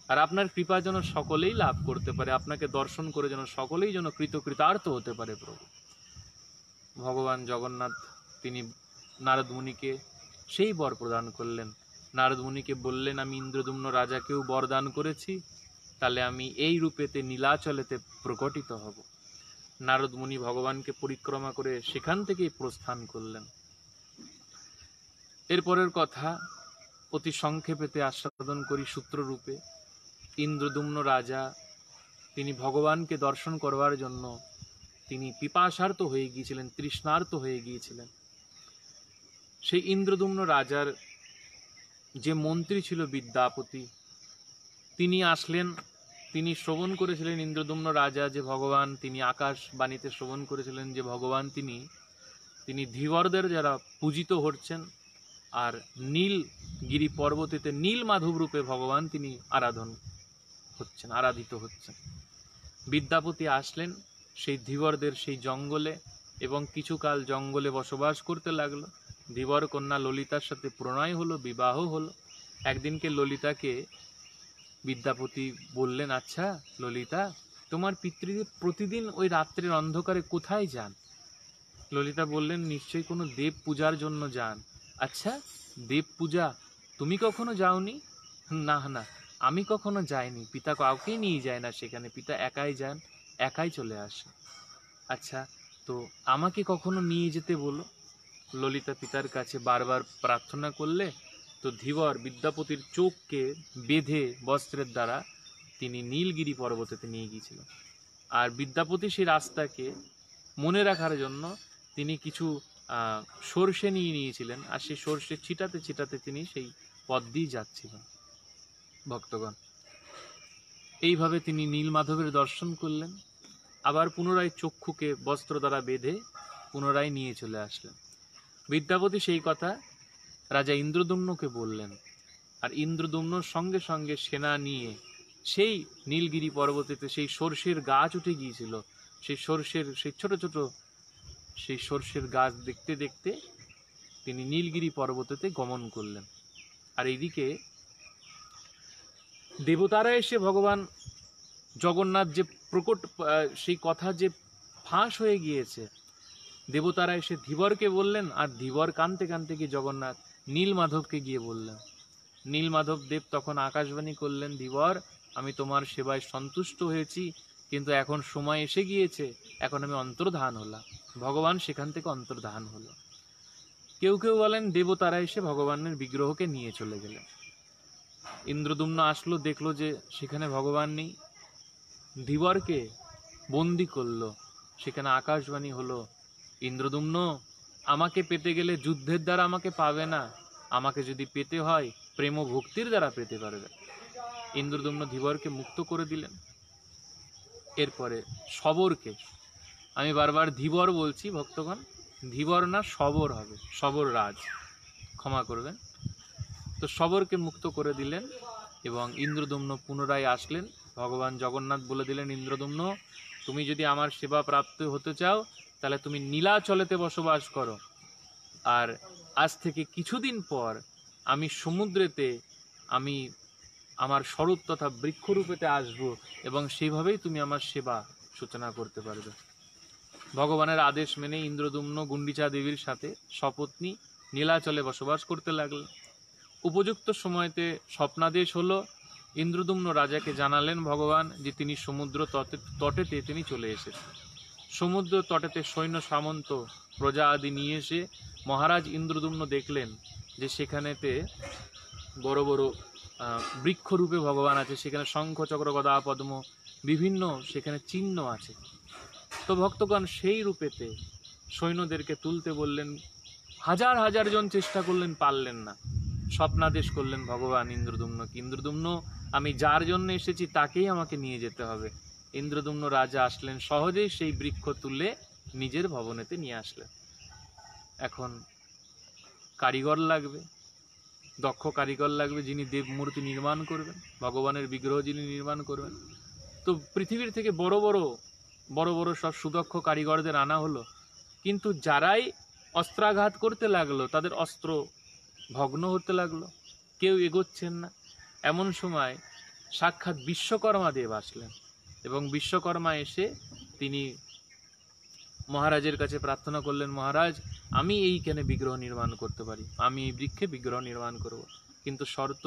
আর আপনার কৃপা যেন সকলেই লাভ করতে পারে, আপনাকে দর্শন করে যেন সকলেই যেন কৃতকৃতার্থ হতে পারে। প্রভু ভগবান জগন্নাথ তিনি নারদ মুনিকে সেই বর প্রদান করলেন। নারদ মুনিকে বললেন, আমি ইন্দ্রদুম্ন রাজাকেও বরদান করেছি, তাহলে আমি এই রূপেতে নীলাচলেতে প্রকটিত হব। নারদ মুনি ভগবানকে পরিক্রমা করে সেখান থেকেই প্রস্থান করলেন। এরপরের কথা অতি সংক্ষেপেতে আস্বাদন করি সূত্ররূপে। ইন্দ্রদুম্ন রাজা তিনি ভগবানকে দর্শন করবার জন্য তিনি পিপাসার্ত হয়ে গিয়েছিলেন, তৃষ্ণার্ত হয়ে গিয়েছিলেন। সেই ইন্দ্রদুম্ন রাজার যে মন্ত্রী ছিল বিদ্যাপতি, তিনি আসলেন। তিনি শ্রবণ করেছিলেন ইন্দ্রদুম্ন রাজা যে ভগবান, তিনি আকাশ বাণীতে শ্রবণ করেছিলেন যে ভগবান তিনি ধীবরদের যারা পূজিত হচ্ছেন, আর নীলগিরি পর্বতেতে নীল মাধব রূপে ভগবান তিনি আরাধিত হচ্ছেন। বিদ্যাপতি আসলেন সেই ধীবরদের সেই জঙ্গলে এবং কিছুকাল জঙ্গলে বসবাস করতে লাগলো। ধীবর কন্যা ললিতার সাথে প্রণয় হলো, বিবাহ হলো। একদিনকে ললিতাকে বিদ্যাপতি বললেন, আচ্ছা ললিতা, তোমার পিতৃদেব প্রতিদিন ওই রাত্রের অন্ধকারে কোথায় যান? ললিতা বললেন, নিশ্চয়ই কোনো দেব পূজার জন্য যান। আচ্ছা দেব পূজা তুমি কখনো যাওনি? না না, আমি কখনো যাইনি, পিতা কাউকেই নিয়ে যায় না সেখানে, পিতা একাই যান, একাই চলে আসে। আচ্ছা তো আমাকে কখনো নিয়ে যেতে বলো। ললিতা পিতার কাছে বারবার প্রার্থনা করলে তো ধীবর বিদ্যাপতির চোখকে বেঁধে বস্ত্রের দ্বারা তিনি নীলগিরি পর্বতেতে নিয়ে গিয়েছিলেন। আর বিদ্যাপতি সেই রাস্তাকে মনে রাখার জন্য তিনি কিছু সর্ষে নিয়ে নিয়েছিলেন, আর সেই সর্ষে ছিটাতে ছিটাতে তিনি সেই পথ দিয়ে যাচ্ছিলেন। ভক্তগণ, এইভাবে তিনি নীলমাধবের দর্শন করলেন, আবার পুনরায় চক্ষুকে বস্ত্র দ্বারা বেঁধে পুনরায় নিয়ে চলে আসলেন। বিদ্যাপতি সেই কথা রাজা ইন্দ্রদুম্নকে বললেন, আর ইন্দ্রদুম্নর সঙ্গে সঙ্গে সেনা নিয়ে সেই নীলগিরি পর্বতেতে সেই সর্ষের গাছ উঠে গিয়েছিল, সেই সর্ষের সেই ছোট ছোট সেই সর্ষের গাছ দেখতে দেখতে তিনি নীলগিরি পর্বতেতে গমন করলেন। আর এইদিকে দেবতারা এসে ভগবান জগন্নাথ যে প্রকট সেই কথা যে ফাঁস হয়ে গিয়েছে, দেবতারা এসে ধীবরকে বললেন, আর ধীবর কানতে কানতে গিয়ে জগন্নাথ নীলমাধবকে গিয়ে বললেন। নীলমাধব দেব তখন আকাশবাণী করলেন, ধীবর আমি তোমার সেবায় সন্তুষ্ট হয়েছি, কিন্তু এখন সময় এসে গিয়েছে, এখন আমি অন্তর্ধান হলাম। ভগবান সেখান থেকে অন্তর্ধান হলো। কেউ কেউ বলেন দেবতারা এসে ভগবানের বিগ্রহকে নিয়ে চলে গেলেন। ইন্দ্রদুম্ন আসলো, দেখলো যে সেখানে ভগবান নেই, ধীবরকে বন্দি করলো। সেখানে আকাশবাণী হলো, ইন্দ্রদুম্ন আমাকে পেতে গেলে যুদ্ধের দ্বারা আমাকে পাবে না, আমাকে যদি পেতে হয় প্রেম ও ভক্তির দ্বারা পেতে পারবে। ইন্দ্রদম্ন ধীবরকে মুক্ত করে দিলেন। এরপরে শবরকে, আমি বারবার ধীবর বলছি ভক্তগণ, ধীবর না শবর হবে, শবর রাজ, ক্ষমা করবেন। তো শবরকে মুক্ত করে দিলেন এবং ইন্দ্রদম্ন পুনরায় আসলেন। ভগবান জগন্নাথ বলে দিলেন, ইন্দ্রদম্ন তুমি যদি আমার সেবা প্রাপ্ত হতে চাও তাহলে তুমি নীলাচলেতে বসবাস করো, আর আজ থেকে কিছুদিন পর আমি সমুদ্রেতে আমি আমার স্বরূপ তথা বৃক্ষরূপেতে আসবো এবং সেইভাবেই তুমি আমার সেবা সূচনা করতে পারবে। ভগবানের আদেশ মেনে ইন্দ্রদম্ন গুন্ডিচা দেবীর সাথে সপত্নী নীলাচলে বসবাস করতে লাগলেন। উপযুক্ত সময়তে স্বপ্নাদেশ হলো, ইন্দ্রদম্ন রাজাকে জানালেন ভগবান যে তিনি সমুদ্র তটেতে তিনি চলে এসেছেন। সমুদ্র তটেতে সৈন্য সামন্ত প্রজা আদি নিয়ে এসে মহারাজ ইন্দ্রদম্ন দেখলেন যে সেখানেতে বড় বড় বৃক্ষরূপে ভগবান আছে, সেখানে শঙ্খ চক্র গদা পদ্ম বিভিন্ন সেখানে চিহ্ন আছে। তো ভক্তগণ সেই রূপেতে সৈন্যদেরকে তুলতে বললেন, হাজার হাজার জন চেষ্টা করলেন, পারলেন না। স্বপ্নাদেশ করলেন ভগবান ইন্দ্রদম্নকে, ইন্দ্রদম্ন আমি যার জন্য এসেছি তাকেই আমাকে নিয়ে যেতে হবে। ইন্দ্রদম্ন রাজা আসলেন, সহজেই সেই বৃক্ষ তুলে নিজের ভবনেতে নিয়ে আসলেন। এখন কারিগর লাগবে, দক্ষ কারিগর লাগবে, যিনি দেব মূর্তি নির্মাণ করবেন, ভগবানের বিগ্রহ যিনি নির্মাণ করবেন। তো পৃথিবীর থেকে বড় বড় সব সুদক্ষ কারিগরদের আনা হলো, কিন্তু যারাই অস্ত্রাঘাত করতে লাগলো তাদের অস্ত্র ভগ্ন হতে লাগলো, কেউ এগোচ্ছেন না। এমন সময় সাক্ষাৎ বিশ্বকর্মা দেব আসলেন এবং বিশ্বকর্মা এসে তিনি মহারাজের কাছে প্রার্থনা করলেন, মহারাজ আমি এইখানে বিগ্রহ নির্মাণ করতে পারি, আমি এই বৃক্ষে বিগ্রহ নির্মাণ করব, কিন্তু শর্ত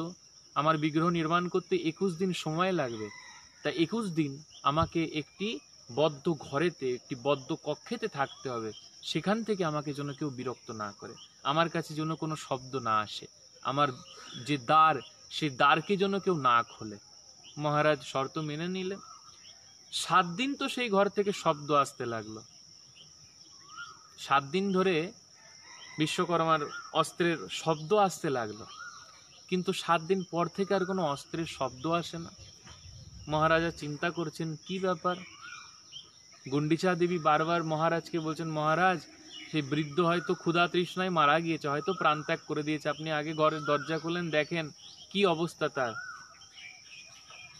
আমার বিগ্রহ নির্মাণ করতে 21 দিন সময় লাগবে। তা 21 দিন আমাকে একটি বদ্ধ ঘরেতে, একটি বদ্ধ কক্ষেতে থাকতে হবে, সেখান থেকে আমাকে যেন কেউ বিরক্ত না করে, আমার কাছে যেন কোনো শব্দ না আসে, আমার যে দ্বার সেই দ্বারকে যেন কেউ না খোলে। মহারাজ শর্ত মেনে নিলেন। 7 দিন তো সেই ঘর থেকে শব্দ আসতে লাগলো। 7 দিন ধরে বিশ্বকর্মার অস্ত্রের শব্দ আসতে লাগলো, কিন্তু 7 দিন পর থেকে আর কোনো অস্ত্রের শব্দ আসে না। মহারাজা চিন্তা করছেন কি ব্যাপার। গুন্ডিচা দেবী বারবার মহারাজকে বলছেন, মহারাজ সেই বৃদ্ধ হয়তো ক্ষুধা তৃষ্ণায় মারা গিয়েছে, হয়তো প্রাণত্যাগ করে দিয়েছে, আপনি আগে ঘরের দরজা খুলেন দেখেন কি অবস্থা তার।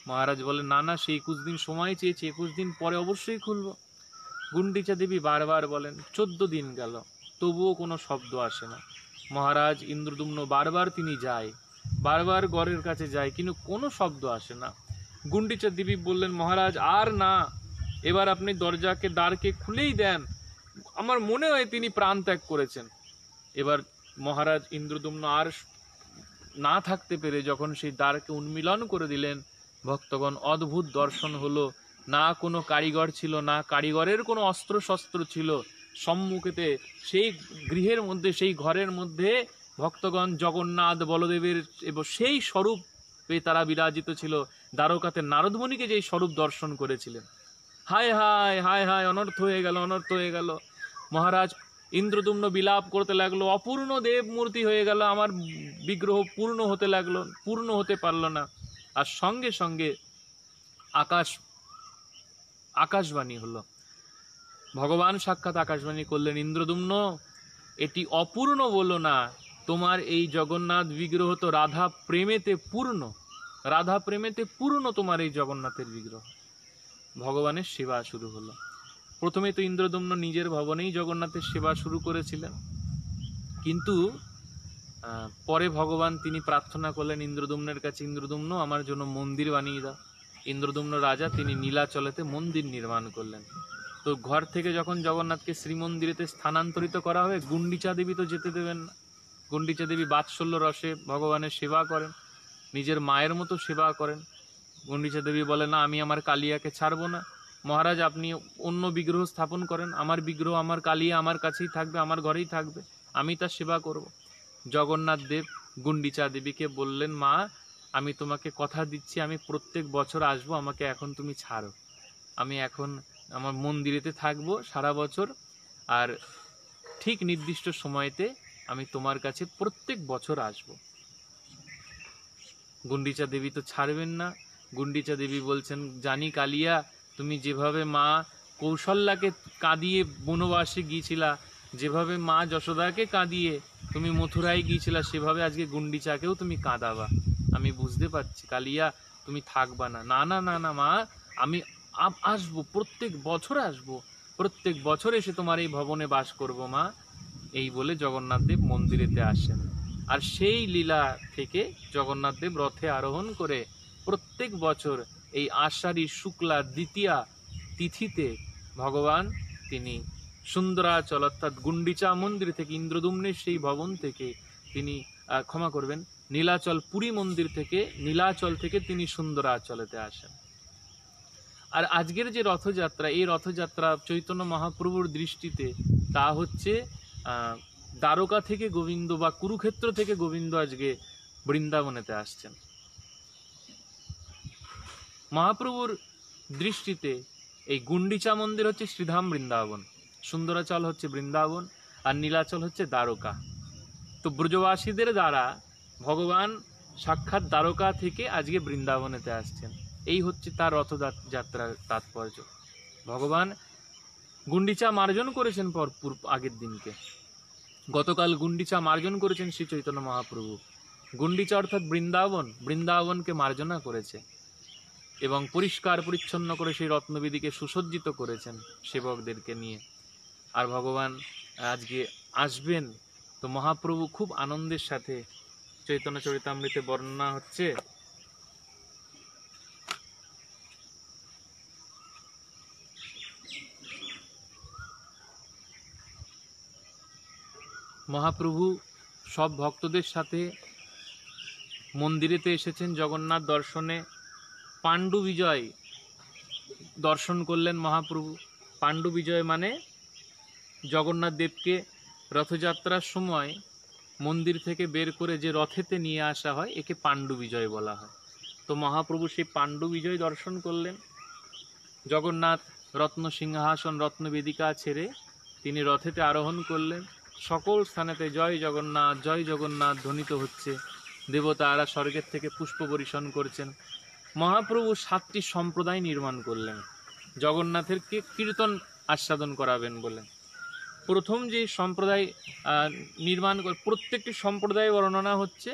মহারাজ বলেন, না না, সে 21 দিন সময় চেয়েছে, 21 দিন পরে অবশ্যই খুলব। গুন্ডিচা দেবী বারবার বলেন, 14 দিন গেল, তবুও কোনো শব্দ আসে না। মহারাজ ইন্দ্রদম্ন বারবার তিনি যায়, বারবার ঘরের কাছে যায়, কিন্তু কোনো শব্দ আসে না। গুন্ডিচা দেবী বললেন, মহারাজ আর না, এবার আপনি দরজাকে দ্বারকে খুলেই দেন, আমার মনে হয় তিনি প্রাণ ত্যাগ করেছেন। এবার মহারাজ ইন্দ্রদম্ন আর না থাকতে পেরে যখন সেই দ্বারকে উন্মীলন করে দিলেন, ভক্তগণ অদ্ভুত দর্শন হলো। না কোনো কারিগর ছিল, না কারিগরের কোনো অস্ত্র শস্ত্র ছিল, সম্মুখেতে সেই গৃহের মধ্যে, সেই ঘরের মধ্যে ভক্তগণ জগন্নাথ বলদেবের এবং সেই স্বরূপে তারা বিরাজিত ছিল। দ্বারকাতে নারদমণিকে যেই স্বরূপ দর্শন করেছিলেন, হায় হায় হায় হায়, অনর্থ হয়ে গেল, অনর্থ হয়ে গেল। মহারাজ ইন্দ্রদম্ন বিলাপ করতে লাগলো, অপূর্ণ দেব মূর্তি হয়ে গেল, আমার বিগ্রহ পূর্ণ হতে লাগলো, পূর্ণ হতে পারলো না। আর সঙ্গে সঙ্গে আকাশবাণী হলো, ভগবান সাক্ষাৎ আকাশবাণী করলেন, ইন্দ্রদম্ন এটি অপূর্ণ বলো না, তোমার এই জগন্নাথ বিগ্রহ তো রাধা প্রেমেতে পূর্ণ, রাধা প্রেমেতে পূর্ণ তোমার এই জগন্নাথের বিগ্রহ। ভগবানের সেবা শুরু হলো। প্রথমে তো ইন্দ্রদম্ন নিজের ভবনেই জগন্নাথের সেবা শুরু করেছিলেন, কিন্তু পরে ভগবান তিনি প্রার্থনা করলেন ইন্দ্রদম্নের কাছে, ইন্দ্রদম্ন আমার জন্য মন্দির বানিয়ে দাও। ইন্দ্রদম্ন রাজা তিনি নীলাচলেতে মন্দির নির্মাণ করলেন। তো ঘর থেকে যখন জগন্নাথকে শ্রীমন্দিরেতে স্থানান্তরিত করা হবে, গুন্ডিচা দেবী তো যেতে দেবেন না। গুন্ডিচা দেবী বাৎসল্য রসে ভগবানের সেবা করেন, নিজের মায়ের মতো সেবা করেন। গুন্ডিচা দেবী বলে, না, আমি আমার কালিয়াকে ছাড়বো না, মহারাজ আপনি অন্য বিগ্রহ স্থাপন করেন, আমার বিগ্রহ, আমার কালিয়া আমার কাছেই থাকবে, আমার ঘরেই থাকবে, আমি তার সেবা করব। জগন্নাথ দেব গুন্ডিচা দেবীকে বললেন, মা আমি তোমাকে কথা দিচ্ছি, আমি প্রত্যেক বছর আসবো, আমাকে এখন তুমি ছাড়ো, আমি এখন আমার মন্দিরেতে থাকবো সারা বছর। আর ঠিক নির্দিষ্ট সময়তে আমি তোমার কাছে প্রত্যেক বছর আসব। গুন্ডিচা দেবী তো ছাড়বেন না। গুন্ডিচা দেবী বলছেন, জানি কালিয়া, তুমি যেভাবে মা কৌশল্যাকে কাঁদিয়ে বনবাসে গিয়েছিলা, যেভাবে মা যশোদাকে কাঁদিয়ে তুমি মথুরায় গিয়েছিলা, সেভাবে আজকে গুন্ডিচাকেও তুমি কাঁদাবা। আমি বুঝতে পারছি কালিয়া, তুমি থাকবা না। না না না না মা, আমি আসবো, প্রত্যেক বছর আসবো, প্রত্যেক বছর এসে তোমার এই ভবনে বাস করব মা। এই বলে জগন্নাথ দেব মন্দিরেতে আসেন। আর সেই লীলা থেকে জগন্নাথ দেব রথে আরোহণ করে প্রত্যেক বছর এই আষাঢ়ী শুক্লা দ্বিতীয়া তিথিতে ভগবান তিনি সুন্দরাচল অর্থাৎ গুন্ডিচা মন্দির থেকে, ইন্দ্রদুম্নের সেই ভবন থেকে তিনি ক্ষমা করবেন, নীলাচল পুরী মন্দির থেকে, নীলাচল থেকে তিনি সুন্দরাচলেতে আসেন। আর আজকের যে রথযাত্রা, এই রথযাত্রা চৈতন্য মহাপ্রভুর দৃষ্টিতে তা হচ্ছে দ্বারকা থেকে গোবিন্দ বা কুরুক্ষেত্র থেকে গোবিন্দ আজকে বৃন্দাবনেতে আসছেন। মহাপ্রভুর দৃষ্টিতে এই গুন্ডিচা মন্দির হচ্ছে শ্রীধাম বৃন্দাবন, সুন্দরাচল হচ্ছে বৃন্দাবন, আর নীলাচল হচ্ছে দ্বারকা। তো ব্রজবাসীদের দ্বারা ভগবান সাক্ষাৎ দ্বারকা থেকে আজকে বৃন্দাবনেতে আসছেন। এই হচ্ছে তার রথযাত্রার তাৎপর্য। ভগবান গুন্ডিচা মার্জন করেছেন আগের দিনকে, গতকাল গুন্ডিচা মার্জন করেছেন শ্রী চৈতন্য মহাপ্রভু। গুন্ডিচা অর্থাৎ বৃন্দাবন, বৃন্দাবনকে মার্জনা করেছে এবং পরিষ্কার পরিচ্ছন্ন করে সেই রত্নবেদীকে সুসজ্জিত করেছেন সেবকদেরকে নিয়ে। আর ভগবান আজকে আসবেন, তো মহাপ্রভু খুব আনন্দের সাথে, চৈতন্য চরিতামৃতে বর্ণনা হচ্ছে, মহাপ্রভু সব ভক্তদের সাথে মন্দিরেতে এসেছেন জগন্নাথ দর্শনে। পাণ্ডু বিজয় দর্শন করলেন মহাপ্রভু। পাণ্ডু বিজয় মানে জগন্নাথ দেবকে রথযাত্রার সময় মন্দির থেকে বের করে যে রথেতে নিয়ে আসা হয়, একে পাণ্ডু বিজয় বলা হয়। তো মহাপ্রভু সেই পাণ্ডু বিজয় দর্শন করলেন। জগন্নাথ রত্ন সিংহাসন, রত্নবেদিকা ছেড়ে তিনি রথেতে আরোহণ করলেন। সকল স্থানেতে জয় জগন্নাথ ধ্বনিত হচ্ছে। দেবতারা স্বর্গের থেকে পুষ্প বর্ষণ করছেন। মহাপ্রভু 7টি সম্প্রদায় নির্মাণ করলেন জগন্নাথের কীর্তন আস্বাদন করাবেন বলে। প্রথম যে সম্প্রদায় নির্মাণ করে, প্রত্যেকটি সম্প্রদায় বর্ণনা হচ্ছে,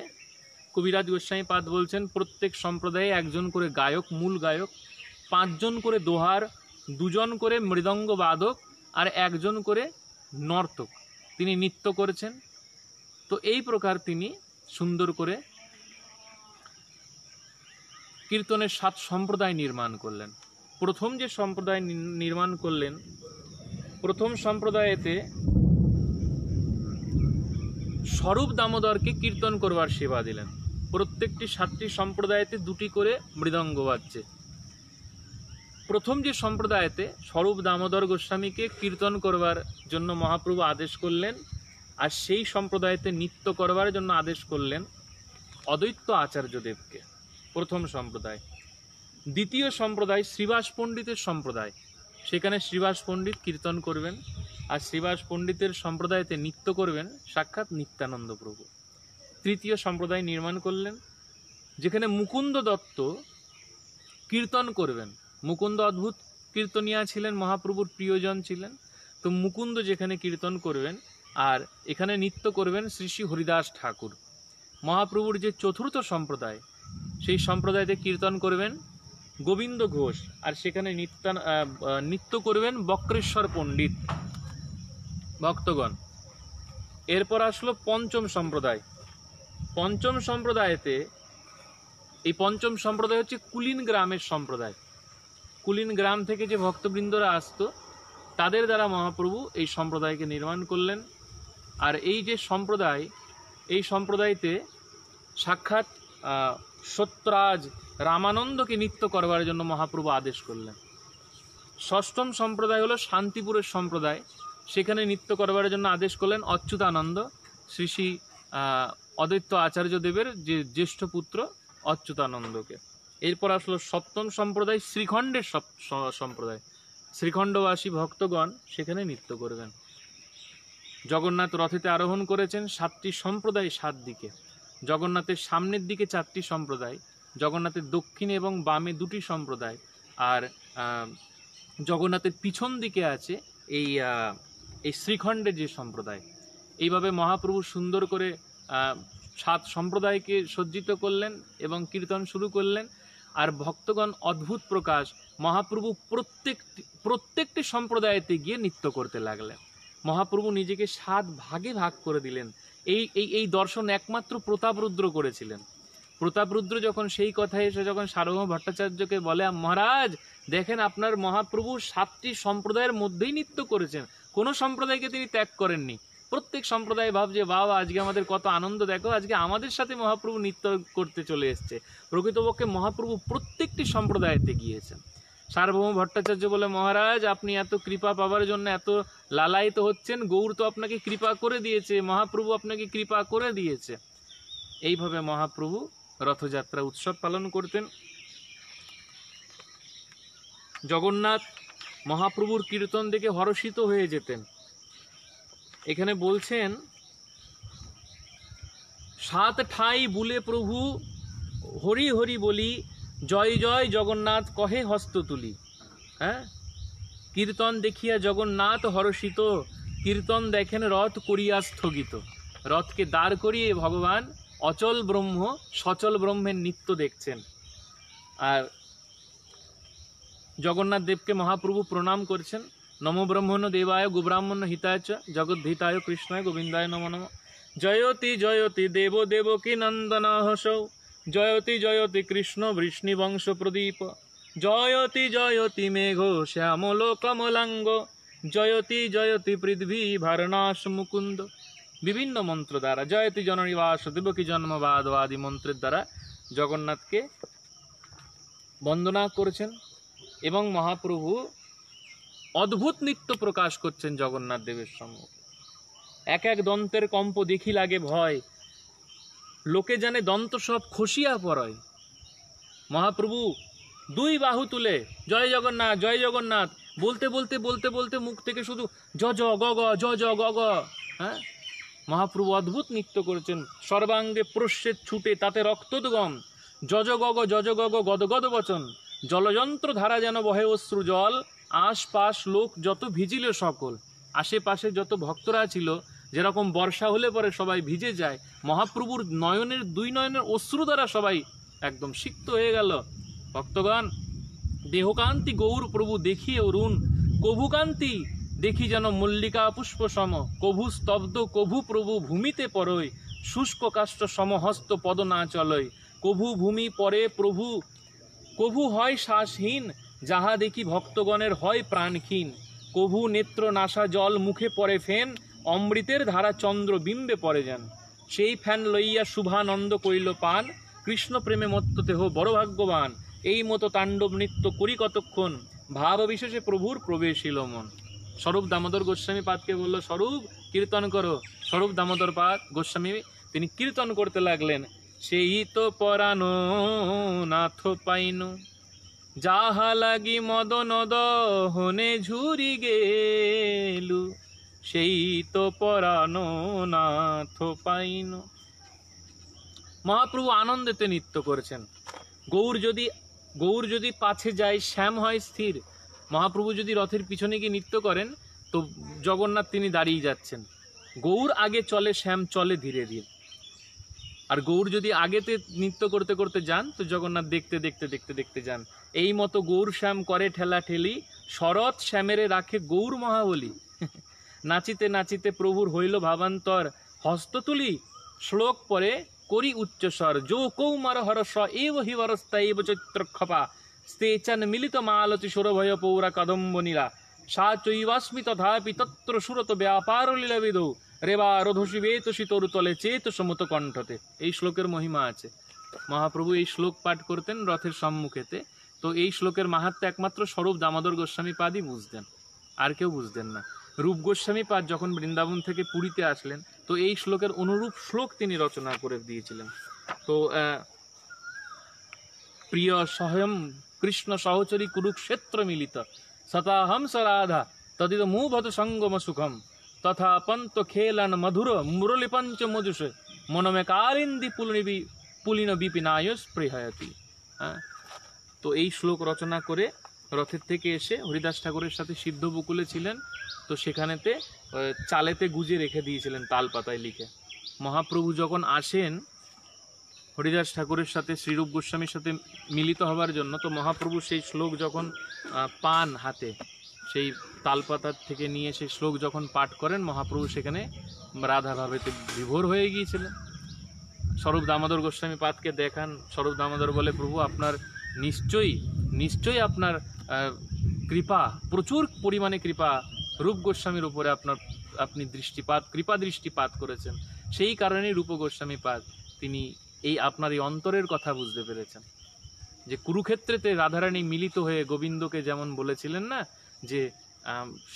কবিরাজ গোস্বামী পাদ বলছেন প্রত্যেক সম্প্রদায়ে একজন করে গায়ক, মূল গায়ক, 5 জন করে দোহার, 2 জন করে মৃদঙ্গ বাদক, আর 1 জন করে নর্তক তিনি নৃত্য করেছেন। তো এই প্রকার তিনি সুন্দর করে কীর্তনের 7 সম্প্রদায় নির্মাণ করলেন। প্রথম যে সম্প্রদায় নির্মাণ করলেন, প্রথম সম্প্রদায়েতে স্বরূপ দামোদরকে কীর্তন করবার সেবা দিলেন। প্রত্যেকটি 7টি সম্প্রদায়েতে 2টি করে মৃদঙ্গ বাজছে। প্রথম যে সম্প্রদায়েতে স্বরূপ দামোদর গোস্বামীকে কীর্তন করবার জন্য মহাপ্রভু আদেশ করলেন, আর সেই সম্প্রদায়েতে নৃত্য করবার জন্য আদেশ করলেন অদ্বৈত আচার্যদেবকে। প্রথম সম্প্রদায়। দ্বিতীয় সম্প্রদায় শ্রীবাস পণ্ডিতের সম্প্রদায়, সেখানে শ্রীবাস পণ্ডিত কীর্তন করবেন, আর শ্রীবাস পণ্ডিতের সম্প্রদায়তে নৃত্য করবেন সাক্ষাৎ নিত্যানন্দ প্রভু। তৃতীয় সম্প্রদায় নির্মাণ করলেন, যেখানে মুকুন্দ দত্ত কীর্তন করবেন। মুকুন্দ অদ্ভুত কীর্তনিয়া ছিলেন, মহাপ্রভুর প্রিয়জন ছিলেন। তো মুকুন্দ যেখানে কীর্তন করবেন, আর এখানে নৃত্য করবেন শ্রী শ্রী হরিদাস ঠাকুর। মহাপ্রভুর যে চতুর্থ সম্প্রদায়, সেই সম্প্রদায়তে কীর্তন করবেন গোবিন্দ ঘোষ, আর সেখানে নৃত্য করবেন বক্রেশ্বর পণ্ডিত ভক্তগণ। এরপর আসলো পঞ্চম সম্প্রদায়। পঞ্চম সম্প্রদায়েতে, এই পঞ্চম সম্প্রদায় হচ্ছে কুলিন গ্রামের সম্প্রদায়। কুলিন গ্রাম থেকে যে ভক্তবৃন্দরা আসতো, তাদের দ্বারা মহাপ্রভু এই সম্প্রদায়কে নির্মাণ করলেন। আর এই যে সম্প্রদায়, এই সম্প্রদায়তে সাক্ষাৎ সত্যরাজ রামানন্দকে নৃত্য করবার জন্য মহাপ্রভু আদেশ করলেন। ষষ্ঠম সম্প্রদায় হলো শান্তিপুরের সম্প্রদায়, সেখানে নৃত্য করবার জন্য আদেশ করলেন অচ্যুতানন্দ, শ্রী শ্রী অদ্বৈত আচার্য দেবের যে জ্যেষ্ঠ পুত্র অচ্যুতানন্দকে। এরপর আসলো সপ্তম সম্প্রদায়, শ্রীখণ্ডের সম্প্রদায়। শ্রীখণ্ডবাসী ভক্তগণ সেখানে নৃত্য করবেন। জগন্নাথ রথেতে আরোহণ করেছেন, 7টি সম্প্রদায় 7 দিকে। জগন্নাথের সামনের দিকে 4টি সম্প্রদায়, জগন্নাথের দক্ষিণে এবং বামে 2টি সম্প্রদায়, আর জগন্নাথের পিছন দিকে আছে এই শ্রীখণ্ডের যে সম্প্রদায়। এইভাবে মহাপ্রভু সুন্দর করে 7 সম্প্রদায়কে সজ্জিত করলেন এবং কীর্তন শুরু করলেন। আর ভক্তগণ অদ্ভুত প্রকাশ, মহাপ্রভু প্রত্যেকটি সম্প্রদায়তে গিয়ে নৃত্য করতে লাগলেন। মহাপ্রভু নিজেকে 7 ভাগে ভাগ করে দিলেন। এই দর্শন একমাত্র প্রতাপরুদ্র করেছিলেন। প্রতাপরুদ্র যখন সেই কথা এসে যখন সার্বভৌম ভট্টাচার্যকে বলে, মহারাজ দেখেন আপনার মহাপ্রভু 7টি সম্প্রদায়ের মধ্যেই নৃত্য করেছেন, কোনো সম্প্রদায়কে তিনি ত্যাগ করেননি। প্রত্যেক সম্প্রদায় ভাবছে বাবা আজকে আমাদের কত আনন্দ, দেখো আজকে আমাদের সাথে মহাপ্রভু নৃত্য করতে চলে এসছে। প্রকৃতপক্ষে মহাপ্রভু প্রত্যেকটি সম্প্রদায়তে গিয়েছেন। সার্বভৌম ভট্টাচার্য বলে, মহারাজ আপনি এত কৃপা পাওয়ার জন্য এত লালায়িত হচ্ছেন, গৌর তো আপনাকে কৃপা করে দিয়েছে, মহাপ্রভু আপনাকে কৃপা করে দিয়েছে। এইভাবে মহাপ্রভু রথযাত্রা উৎসব পালন করতেন। জগন্নাথ মহাপ্রভুর কীর্তন দেখে হর্ষিত হয়ে যেতেন। এখানে বলছেন, 7 ঠাই বুলে প্রভু হরি হরি বলি, জয় জয় জগন্নাথ কহে হস্ত তুলি। হ্যাঁ, কীর্তন দেখিয়া জগন্নাথ হর্ষিত, কীর্তন দেখেন রথ করিয়া স্থগিত। রথকে দাঁড় করিয়ে ভগবান অচল ব্রহ্ম সচল ব্রহ্মের নৃত্য দেখছেন। আর জগন্নাথ দেবকে মহাপ্রভু প্রণাম করছেন। নম ব্রহ্মণ দেবায় গোব্রাহ্মণ হিতায় চ জগদ্ধিতায় কৃষ্ণায় গোবিন্দায় নমো নমঃ। জয়তি জয়তি দেব দেবকী নন্দন হসৌ, জয়তি জয়তি কৃষ্ণ বৃষ্ণিবংশ প্রদীপ, জয়তি জয়তি মেঘ শ্যামল কমলাঙ্গ, জয়তি জয়তি পৃথ্বী ভারনাশ মুকুন্দ। বিভিন্ন মন্ত্র দ্বারা, জয়তি জননিবাস দেবকী জন্মবাদ আদি মন্ত্রের দ্বারা জগন্নাথকে বন্দনা করেছেন এবং মহাপ্রভু অদ্ভুত নৃত্য প্রকাশ করছেন জগন্নাথ দেবের সম্মুখে। এক এক দন্তের কম্প দেখি লাগে ভয়, লোকে জানে দন্ত সব খসিয়া পড়য়। মহাপ্রভু 2 বাহু তুলে জয় জগন্নাথ জয় জগন্নাথ বলতে বলতে বলতে বলতে মুখ থেকে শুধু জ জ গ গ জ জ গ গ। হ্যাঁ, মহাপ্রভু অদ্ভুত নৃত্য করেছেন। সর্বাঙ্গে প্রস্বেদ ছুটে তাতে রক্তোদ্গম, যজ গগ যজ গগ গদ গদ বচন, জলযন্ত্র ধারা যেন বহে অশ্রু জল, আশপাশ লোক যত ভিজিল সকল। আশেপাশে যত ভক্তরা ছিল, যেরকম বর্ষা হলে পরে সবাই ভিজে যায়, মহাপ্রভুর নয়নের 2 নয়নের অশ্রু দ্বারা সবাই একদম সিক্ত হয়ে গেল। ভক্তগণ, দেহকান্তি গৌর প্রভু দেখি অরুণ, কভুকান্তি দেখি যেন মল্লিকা পুষ্প সম, কভু স্তব্ধ কভু প্রভু ভূমিতে পরয়, শুষ্ক কাষ্ঠ সমহস্ত পদ না চলয়, কভু ভূমি পরে প্রভু, কভু হয় শ্বাসহীন, যাহা দেখি ভক্তগণের হয় প্রাণক্ষীণ, কভু নেত্র নাসা জল মুখে পড়ে ফেন, অমৃতের ধারা চন্দ্র বিম্বে পড়ে যান, সেই ফ্যান লইয়া শুভানন্দ কইল পান, কৃষ্ণ প্রেমে মত্ত দেহ বড় ভাগ্যবান, এই মতো তাণ্ডব নৃত্য করি কতক্ষণ, ভাব বিশেষে প্রভুর প্রবেশিল মন। স্বরূপ দামোদর গোস্বামী পাদকে বলল, স্বরূপ কীর্তন করো। স্বরূপ দামোদর পাদ গোস্বামী তিনি কীর্তন করতে লাগলেন, সেই তো পরানো নাথ পাইনু, যাহা লাগি মদন দহনে ঝুরি গেলু, সেই তো পরানো নাথ পাইনু। মহাপ্রভু আনন্দেতে নৃত্য করেছেন। গৌর যদি পাছে যায় শ্যাম হয় স্থির। মহাপ্রভু যদি রথের পিছনে গিয়ে নৃত্য করেন তো জগন্নাথ তিনি দাঁড়িয়ে যাচ্ছেন। গৌর আগে চলে, শ্যাম চলে ধীরে ধীরে। আর গৌর যদি আগেতে নৃত্য করতে করতে যান তো জগন্নাথ দেখতে দেখতে দেখতে দেখতে যান। এই মতো গৌর শ্যাম করে ঠেলা ঠেলি, শরৎ শ্যামেরে রাখে গৌর মহাবলী। নাচিতে নাচিতে প্রভুর হইল ভাবান্তর, হস্ত তুলি শ্লোক পরে করি উচ্চস্বর, যো কৌমার হরস এব হি বরস্তা এব চৈত্রক্ষপা, স্তেচন মিলিত মালতি সুরভয় পৌরা কদম্ব নীলা, সা চৈবাস্মি তথাপি তত্র সুরত ব্যাপার লীলাবিদৌ, রেবা রোধসী বেতসী তরু তলে চেত সমত কণ্ঠতে। এই শ্লোকের মহিমা আছে। মহাপ্রভু এই শ্লোক পাঠ করতেন রথের সম্মুখেতে। তো এই শ্লোকের মাহাত্ম্য একমাত্র স্বরূপ দামোদর গোস্বামী পাদই বুঝতেন, আর কেউ বুঝতেন না। রূপ গোস্বামী পাদ যখন বৃন্দাবন থেকে পুরীতে আসলেন তো এই শ্লোকের অনুরূপ শ্লোক তিনি রচনা করে দিয়েছিলেন। তো প্রিয় স্বয়ং কৃষ্ণ সহচরী কুরুক্ষেত্র মিলিত, সতাহম স রাধা তদিত মুভত সঙ্গম সুখম, তথা পন্ত খেলান মধুর মুরলি পঞ্চ মজুষ মনমে কালিন্দি পুলিন বিপিনায় স্পৃহয়তি। হ্যাঁ, তো এই শ্লোক রচনা করে রথের থেকে এসে হরিদাস ঠাকুরের সাথে সিদ্ধ বকুলে ছিলেন, তো সেখানেতে চালেতে গুজে রেখে দিয়েছিলেন তাল পাতায় লিখে। মহাপ্রভু যখন আসেন হরিদাস ঠাকুরের সাথে শ্রীরূপ গোস্বামীর সাথে মিলিত হবার জন্য, তো মহাপ্রভু সেই শ্লোক যখন পান হাতে, সেই তালপাতার থেকে নিয়ে সেই শ্লোক যখন পাঠ করেন, মহাপ্রভু সেখানে রাধা ভাবেতে বিভোর হয়ে গিয়েছিলেন। স্বরূপ দামোদর গোস্বামী পাদকে দেখান, স্বরূপ দামোদর বলে, প্রভু আপনার নিশ্চয়ই আপনার কৃপা, প্রচুর পরিমাণে কৃপা রূপ গোস্বামীর উপরে আপনি কৃপা দৃষ্টিপাত করেছেন, সেই কারণেই রূপ গোস্বামী পাদ তিনি এই আপনার এই অন্তরের কথা বুঝতে পেরেছেন। যে কুরুক্ষেত্রেতে রাধারানী মিলিত হয়ে গোবিন্দকে যেমন বলেছিলেন না, যে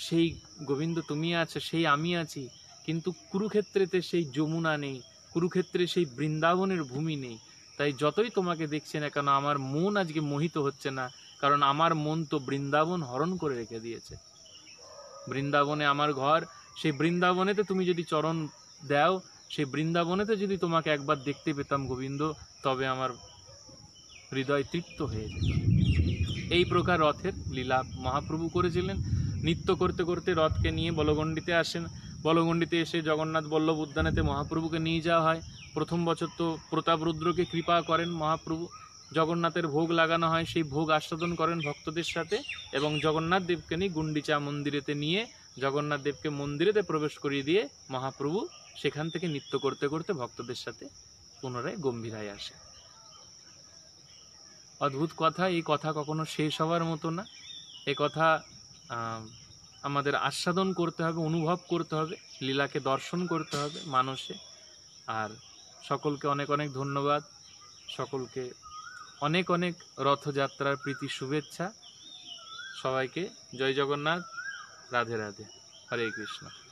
সেই গোবিন্দ তুমি আছো, সেই আমি আছি, কিন্তু কুরুক্ষেত্রেতে সেই যমুনা নেই, কুরুক্ষেত্রে সেই বৃন্দাবনের ভূমি নেই, তাই যতই তোমাকে দেখছে না কেন আমার মন আজকে মোহিত হচ্ছে না, কারণ আমার মন তো বৃন্দাবন হরণ করে রেখে দিয়েছে। বৃন্দাবনে আমার ঘর, সেই বৃন্দাবনেতে তুমি যদি চরণ দাও, সেই বৃন্দাবনেতে যদি তোমাকে একবার দেখতে পেতাম গোবিন্দ, তবে আমার হৃদয় তৃপ্ত হয়ে যেত। এই প্রকার রথের লীলা মহাপ্রভু করেছিলেন। নৃত্য করতে করতে রথকে নিয়ে বলগণ্ডিতে আসেন। বলগণ্ডিতে এসে জগন্নাথ বল্লভ উদ্যানেতে মহাপ্রভুকে নিয়ে যাওয়া হয়। প্রথম বছর তো প্রতাপ রুদ্রকে কৃপা করেন মহাপ্রভু, জগন্নাথের ভোগ লাগানো হয়, সেই ভোগ আস্বাদন করেন ভক্তদের সাথে, এবং জগন্নাথ দেবকে নিয়ে গুন্ডিচা মন্দিরেতে নিয়ে জগন্নাথ দেবকে মন্দিরেতে প্রবেশ করিয়ে দিয়ে মহাপ্রভু সেখান থেকে নৃত্য করতে করতে ভক্তদের সাথে পুনরায় গম্ভীরায় আসে। অদ্ভুত কথা, এই কথা কখনো শেষ হওয়ার মতো না। এ কথা আমাদের আস্বাদন করতে হবে, অনুভব করতে হবে, লীলাকে দর্শন করতে হবে মানসে। আর সকলকে অনেক অনেক ধন্যবাদ, সকলকে অনেক অনেক রথযাত্রার প্রীতি শুভেচ্ছা। সবাইকে জয় জগন্নাথ, রাধে রাধে, হরে কৃষ্ণ।